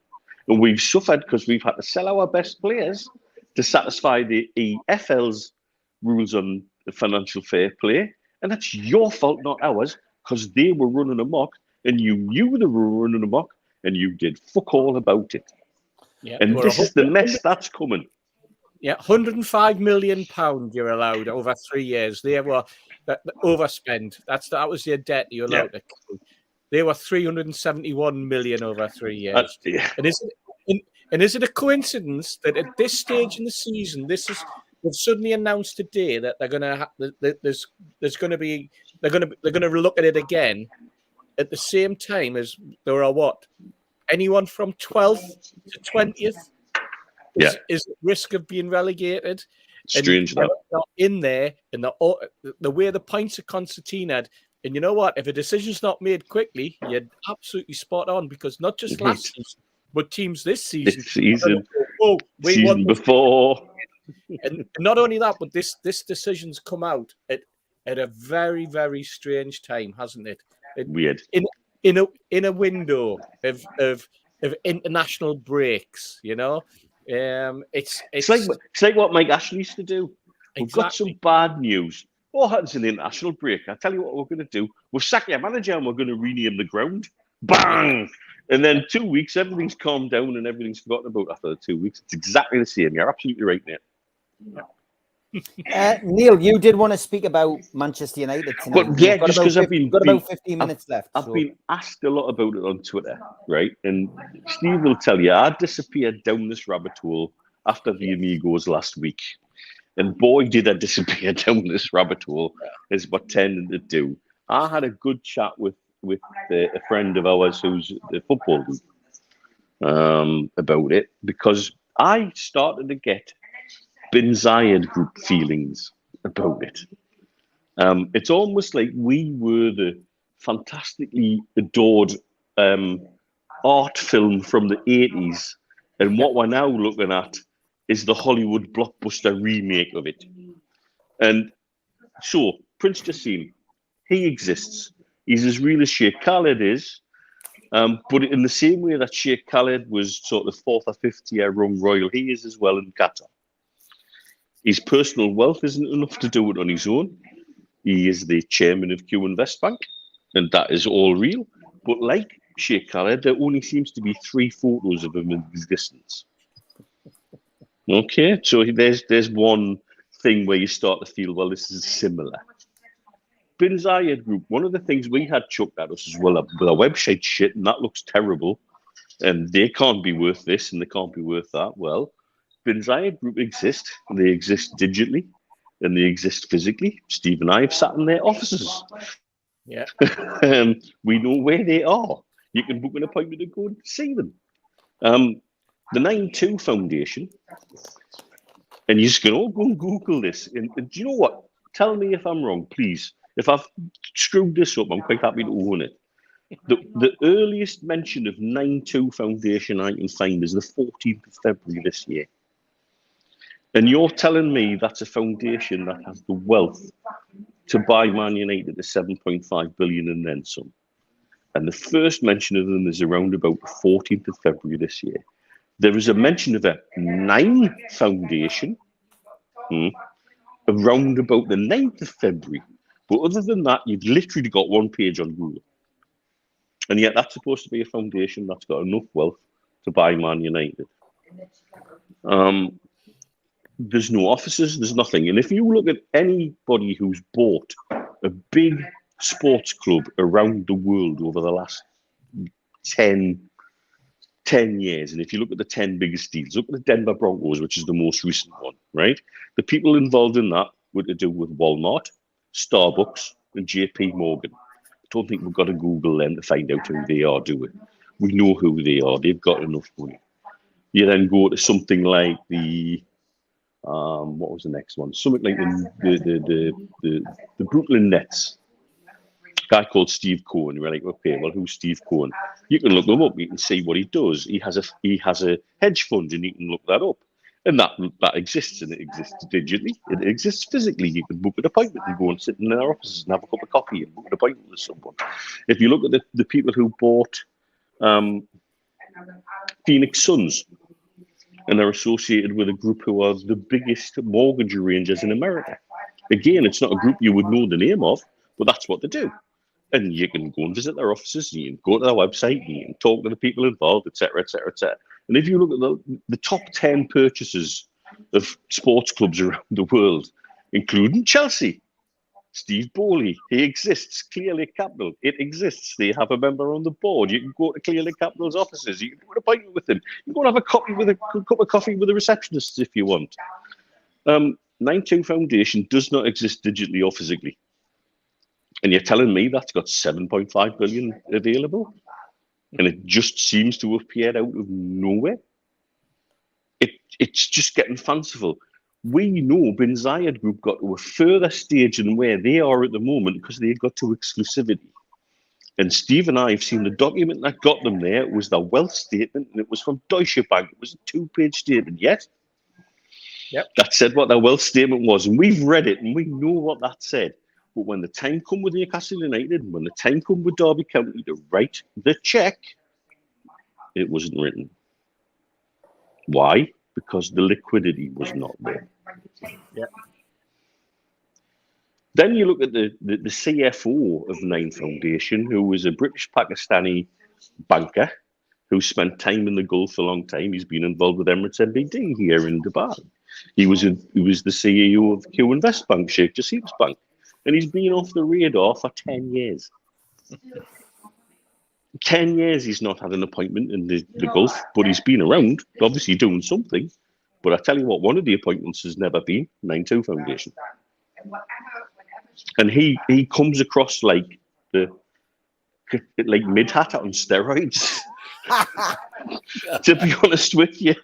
And we've suffered because we've had to sell our best players to satisfy the EFL's rules on financial fair play. And that's your fault, not ours, because they were running amok and you knew they were running amok and you did fuck all about it. Yeah. And this is the mess that's coming. Yeah, £105 million you're allowed over 3 years. They were overspend. That was their debt you're allowed to. They were 371 million over 3 years. And is it a coincidence that at this stage in the season, they've suddenly announced today that they're going to look at it again at the same time as there are what? Anyone from 12th to 20th is at risk of being relegated. Strange and they're in there, and the way the points are concertinaed. And you know what? If a decision's not made quickly, you're absolutely spot on, because not just last season, but teams this season. Season before. And not only that, but this decision's come out at a very, very strange time, hasn't it? Weird. In a window of international breaks, you know. It's like what Mike Ashley used to do. We've got some bad news. What happens in the international break? I tell you what we're going to do. We'll sack your manager and we're going to rename the ground. Bang! And then 2 weeks, everything's calmed down and everything's forgotten about after the 2 weeks. It's exactly the same. You're absolutely right, Neil. Neil, you did want to speak about Manchester United tonight. But yeah, just because I've got about 15 minutes left. I've been asked a lot about it on Twitter, right? And Steve will tell you, I disappeared down this rabbit hole after the Amigos last week. And boy, did I disappear down this rabbit hole, is what tended to do. I had a good chat with a friend of ours who's the football league about it, because I started to get Bin Zayed group feelings about it. It's almost like we were the fantastically adored art film from the 80s, and what we're now looking at is the Hollywood blockbuster remake of it. And so, Prince Jassim, he exists. He's as real as Sheikh Khaled is, but in the same way that Sheikh Khaled was sort of 4th or 5th tier rung royal, he is as well in Qatar. His personal wealth isn't enough to do it on his own. He is the chairman of Q Invest Bank, and that is all real. But like Sheikh Khaled, there only seems to be 3 photos of him in existence. Okay, so there's one thing where you start to feel, well, this is similar. Bin Zayed Group, one of the things we had chucked at us as well, with our website shit, and that looks terrible, and they can't be worth this and they can't be worth that. Well, Bin Zayed Group exist. They exist digitally and they exist physically. Steve and I have sat in their offices. Yeah. We know where they are. You can book an appointment to go and see them. The 9-2 Foundation, and you can all go and Google this. And do you know what? Tell me if I'm wrong, please. If I've screwed this up, I'm quite happy to own it. The earliest mention of 9-2 Foundation I can find is the 14th of February this year. And you're telling me that's a foundation that has the wealth to buy Man United at 7.5 billion and then some. And the first mention of them is around about the 14th of February this year. There is a mention of a 9 Foundation around about the 9th of February. But other than that, you've literally got one page on Google. And yet that's supposed to be a foundation that's got enough wealth to buy Man United. There's no offices, there's nothing. And if you look at anybody who's bought a big sports club around the world over the last 10 years, and if you look at the 10 biggest deals, look at the Denver Broncos, which is the most recent one, right? The people involved in that were to do with Walmart, Starbucks, and JP Morgan. don't think we've got to Google them to find out who they are, do we? We know who they are. They've got enough money. You then go to something like the what was the next one? Something like the Brooklyn Nets. A guy called Steve Cohen. You're like, okay, well, who's Steve Cohen? You can look him up. You can see what he does. He has a hedge fund, and you can look that up. And that exists, and it exists digitally. It exists physically. You can book an appointment and go and sit in their offices and have a cup of coffee and book an appointment with someone. If you look at the people who bought Phoenix Suns, and they're associated with a group who are the biggest mortgage arrangers in America. Again, it's not a group you would know the name of, but that's what they do. And you can go and visit their offices, you can go to their website, you can talk to the people involved, etc., etc., etc. And if you look at the top 10 purchases of sports clubs around the world, including Chelsea, Steve Bowley, he exists. Clear Lake Capital, it exists. They have a member on the board. You can go to Clear Lake Capital's offices. You can go to an appointment with them. You can go and have a cup of coffee with the receptionists if you want. 9-2 Foundation does not exist digitally or physically. And you're telling me that's got 7.5 billion available? And it just seems to have appeared out of nowhere? It's just getting fanciful. We know Bin Zayed Group got to a further stage than where they are at the moment because they got to exclusivity. And Steve and I have seen the document that got them there. It was the wealth statement, and it was from Deutsche Bank. It was a 2-page statement, yes? Yep. That said what their wealth statement was. And we've read it, and we know what that said. But when the time come with Newcastle United, when the time come with Derby County to write the cheque, it wasn't written. Why? Because the liquidity was not there. Yeah. Then you look at the CFO of 9 Foundation, who was a British Pakistani banker who spent time in the Gulf a long time. He's been involved with Emirates MBD here in Dubai. He was the CEO of Q Invest Bank, Sheikh Jassim's bank, and he's been off the radar for 10 years. 10 years he's not had an appointment in the Gulf, but he's been around, obviously doing something. But I tell you what, one of the appointments has never been 9-2 Foundation. And he comes across like Midhat on steroids. To be honest with you,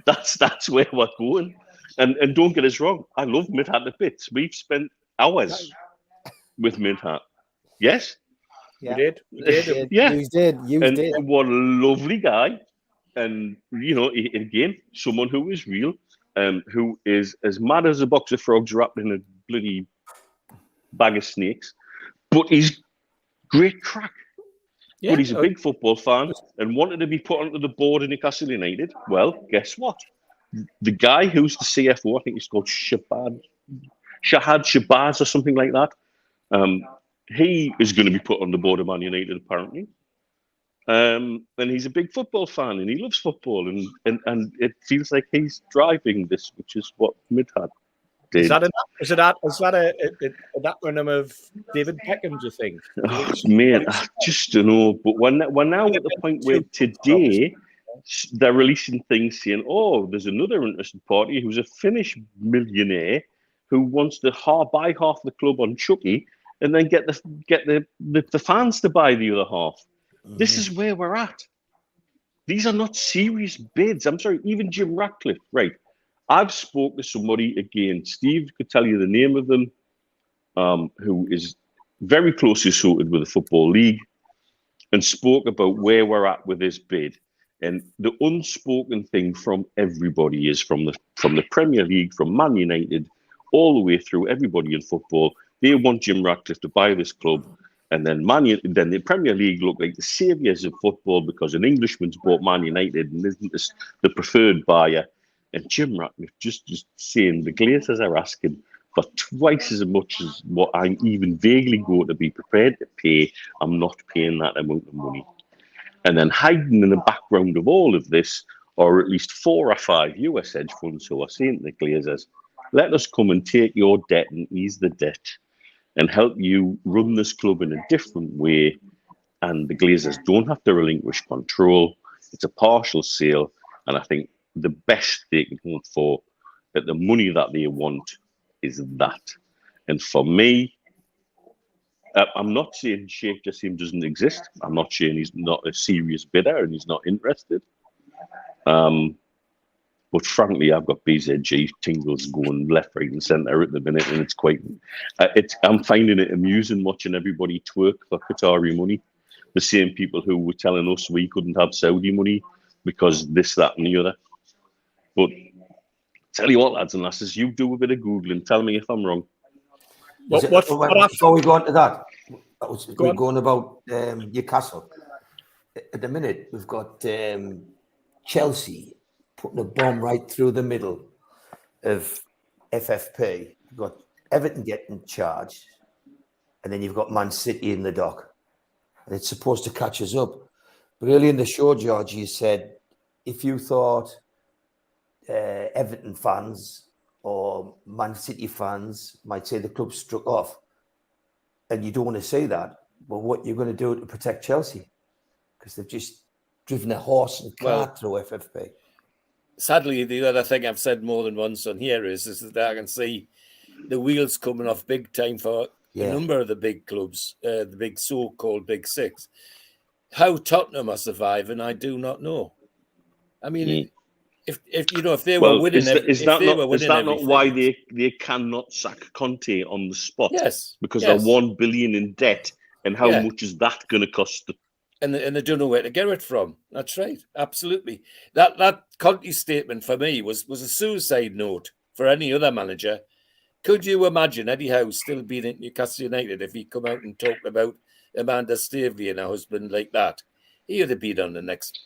that's where we're going. And don't get us wrong, I love Midhat to bits. We've spent hours with Midhat. Yes? Yeah. We did. Yeah. You did. What a lovely guy. And, you know, again, someone who is real, who is as mad as a box of frogs wrapped in a bloody bag of snakes, but he's great crack. Yeah. But he's a big football fan and wanted to be put onto the board in Newcastle United. Well, guess what? The guy who's the CFO, I think he's called Shahad Shabazz or something like that. He is going to be put on the board of Man United, apparently. And he's a big football fan and he loves football. And it feels like he's driving this, which is what Midhat did. Is that an acronym of David Beckham, do you think? Mate, I just don't know. But we're now at the point where today they're releasing things saying, oh, there's another interested party who's a Finnish millionaire who wants to buy half the club on Chucky and then get the fans to buy the other half. Mm-hmm. This is where we're at. These are not serious bids. I'm sorry, even Jim Ratcliffe, right? I've spoke to somebody, again, Steve could tell you the name of them, who is very closely associated with the Football League and spoke about where we're at with this bid. And the unspoken thing from everybody is from the Premier League, from Man United, all the way through everybody in football. They want Jim Ratcliffe to buy this club. And then then the Premier League look like the saviours of football because an Englishman's bought Man United and isn't the preferred buyer. And Jim Ratcliffe just saying the Glazers are asking for twice as much as what I'm even vaguely going to be prepared to pay. I'm not paying that amount of money. And then hiding in the background of all of this are at least 4 or 5 US hedge funds who are saying to the Glazers, let us come and take your debt and ease the debt and help you run this club in a different way. And the Glazers don't have to relinquish control. It's a partial sale. And I think the best they can hope for at the money that they want is that. And for me, I'm not saying Sheikh Jassim doesn't exist. I'm not saying he's not a serious bidder and he's not interested. But frankly, I've got BZG tingles going left, right, and centre at the minute, and it's quite. I'm finding it amusing watching everybody twerk for Qatari money. The same people who were telling us we couldn't have Saudi money because this, that, and the other. But tell you what, lads and lasses, you do a bit of Googling. Tell me if I'm wrong. Before we go on to that, we're going about Newcastle. At the minute, we've got Chelsea putting a bomb right through the middle of FFP. You've got Everton getting charged, and then you've got Man City in the dock. And it's supposed to catch us up. But early in the show, George, you said if you thought Everton fans or Man City fans might say the club struck off, and you don't want to say that, well, what you're going to do to protect Chelsea? Because they've just driven a horse and cart through FFP. Sadly, the other thing I've said more than once on here is that I can see the wheels coming off big time for a number of the big clubs, the big so-called Big Six. How Tottenham are surviving, I do not know. I mean, if they were winning, is that not why they cannot sack Conte on the spot? Yes, because they're 1 billion in debt, and how much is that going to cost them? And they don't know where to get it from. That's right, absolutely. That Conte statement for me was a suicide note for any other manager. Could you imagine Eddie Howe still being at Newcastle United if he come out and talked about Amanda Staveley and her husband like that? He would have been on the next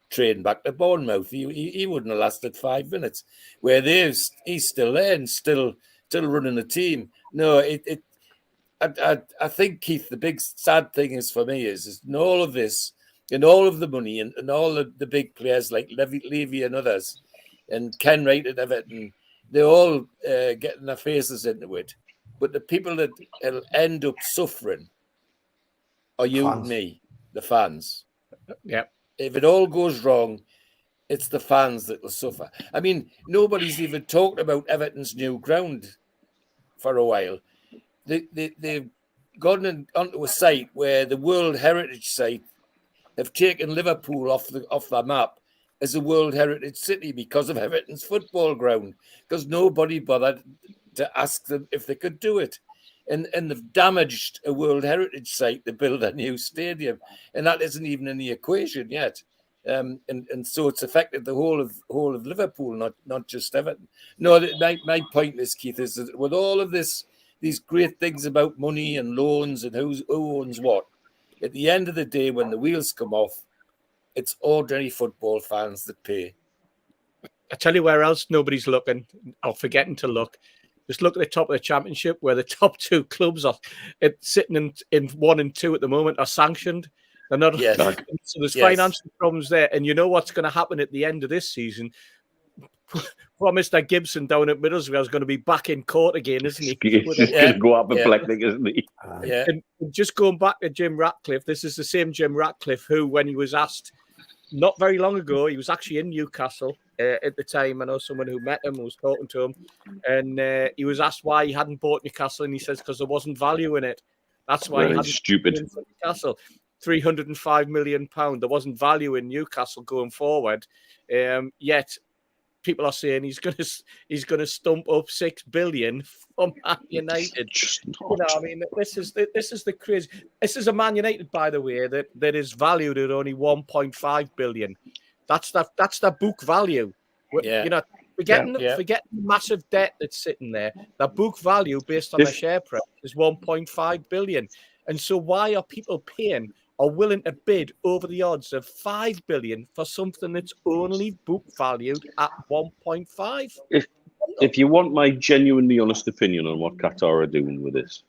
train back to Bournemouth. He wouldn't have lasted 5 minutes. Where he's still there and still running the team. No, I think, Keith, the big sad thing is for me is in all of this, and all of the money and all of the big players like Levy and others, and Ken Wright at Everton, they're all getting their faces into it. But the people that will end up suffering are you and me, the fans. Yeah. If it all goes wrong, it's the fans that will suffer. I mean, nobody's even talked about Everton's new ground for a while. They've gone onto a site where the World Heritage Site have taken Liverpool off the map as a World Heritage City because of Everton's football ground, because nobody bothered to ask them if they could do it. And they've damaged a World Heritage Site to build a new stadium, and that isn't even in the equation yet. And so it's affected the whole of Liverpool, not just Everton. No, my point is, Keith, is that with all of these great things about money and loans and who owns what, at the end of the day, when the wheels come off, it's ordinary football fans that pay. I tell you where else nobody's looking or forgetting to look. Just look at the top of the championship where the top two clubs are sitting in 1 and 2 at the moment are sanctioned. They're not. Yes. So there's financial problems there. And you know what's going to happen at the end of this season? Poor Mr. Gibson down at Middlesbrough is going to be back in court again, isn't he? He's just going to go up and plectic, isn't he? And just going back to Jim Ratcliffe, this is the same Jim Ratcliffe who, when he was asked not very long ago, he was actually in Newcastle at the time. I know someone who met him, was talking to him, and he was asked why he hadn't bought Newcastle, and he says because there wasn't value in it. That's why he hadn't stupid. Newcastle. £305 million. There wasn't value in Newcastle going forward. Yet people are saying he's going to stump up $6 billion from Man United. I mean, this is the crazy. This is a Man United, by the way, that is valued at only $1.5 billion. That's the book value. Yeah. Forgetting the massive debt that's sitting there. The book value based on the share price is $1.5 billion. And so why are people paying or willing to bid over the odds of $5 billion for something that's only book valued at 1.5? If you want my genuinely honest opinion on what Qatar are doing with this,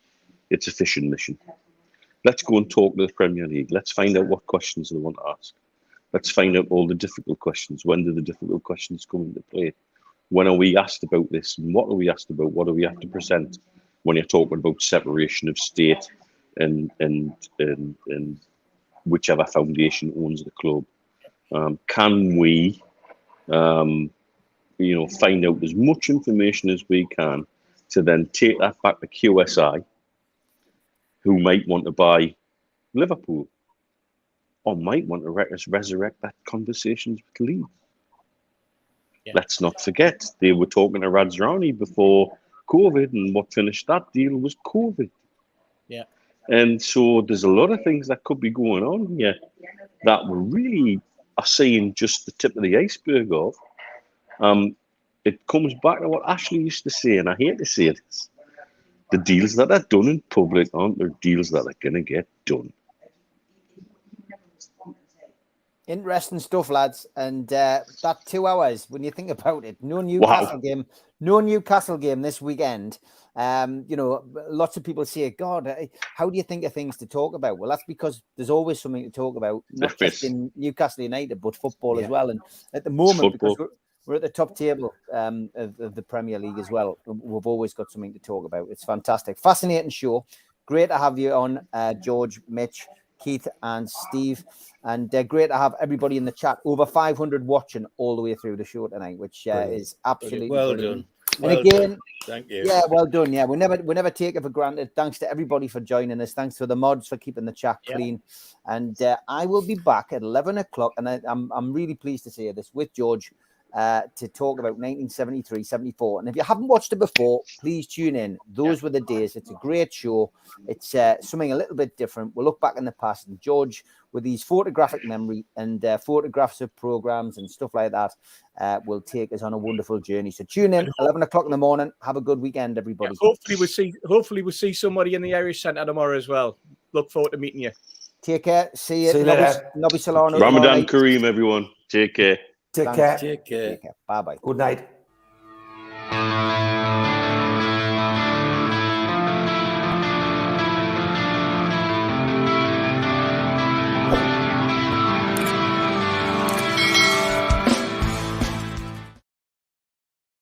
it's a fishing mission. Let's go and talk to the Premier League. Let's find out what questions they want to ask. Let's find out all the difficult questions. When do the difficult questions come into play? When are we asked about this? And what are we asked about? What do we have to present when you're talking about separation of state and whichever foundation owns the club? Can we, find out as much information as we can to then take that back to QSI who might want to buy Liverpool or might want to resurrect that conversations with Leeds. Yeah. Let's not forget, they were talking to Radzrani before COVID, and what finished that deal was COVID. Yeah. And so there's a lot of things that could be going on here that we really are seeing just the tip of the iceberg of. It comes back to what Ashley used to say, and I hate to say it, the deals that are done in public aren't the deals that are going to get done. Interesting stuff, lads. And that 2 hours, when you think about it, no Newcastle game this weekend. You know, lots of people say, God, how do you think of things to talk about? Well, that's because there's always something to talk about, not just in Newcastle United, but football as well. And at the moment, because we're at the top table of the Premier League as well, we've always got something to talk about. It's fantastic. Fascinating show. Great to have you on, George, Mitch, Keith and Steve, and great to have everybody in the chat. Over 500 watching all the way through the show tonight, which is absolutely well brilliant. done. And again, done. Thank you. Yeah, well done. Yeah, we never take it for granted. Thanks to everybody for joining us. Thanks to the mods for keeping the chat clean. And I will be back at 11 o'clock, and I'm really pleased to say this, with George, to talk about 1973-74. And if you haven't watched it before, please tune in. Those were the days. It's a great show. It's something a little bit different. We'll look back in the past, and George, with his photographic memory and photographs of programs and stuff like that, will take us on a wonderful journey. So tune in 11 o'clock in the morning. Have a good weekend, everybody. Hopefully we'll see somebody in the Irish Centre tomorrow as well. Look forward to meeting you. Take care. See you later. Nobby Solano. Ramadan Kareem, everyone. Take care. Take care. Take care. Bye bye. Good night.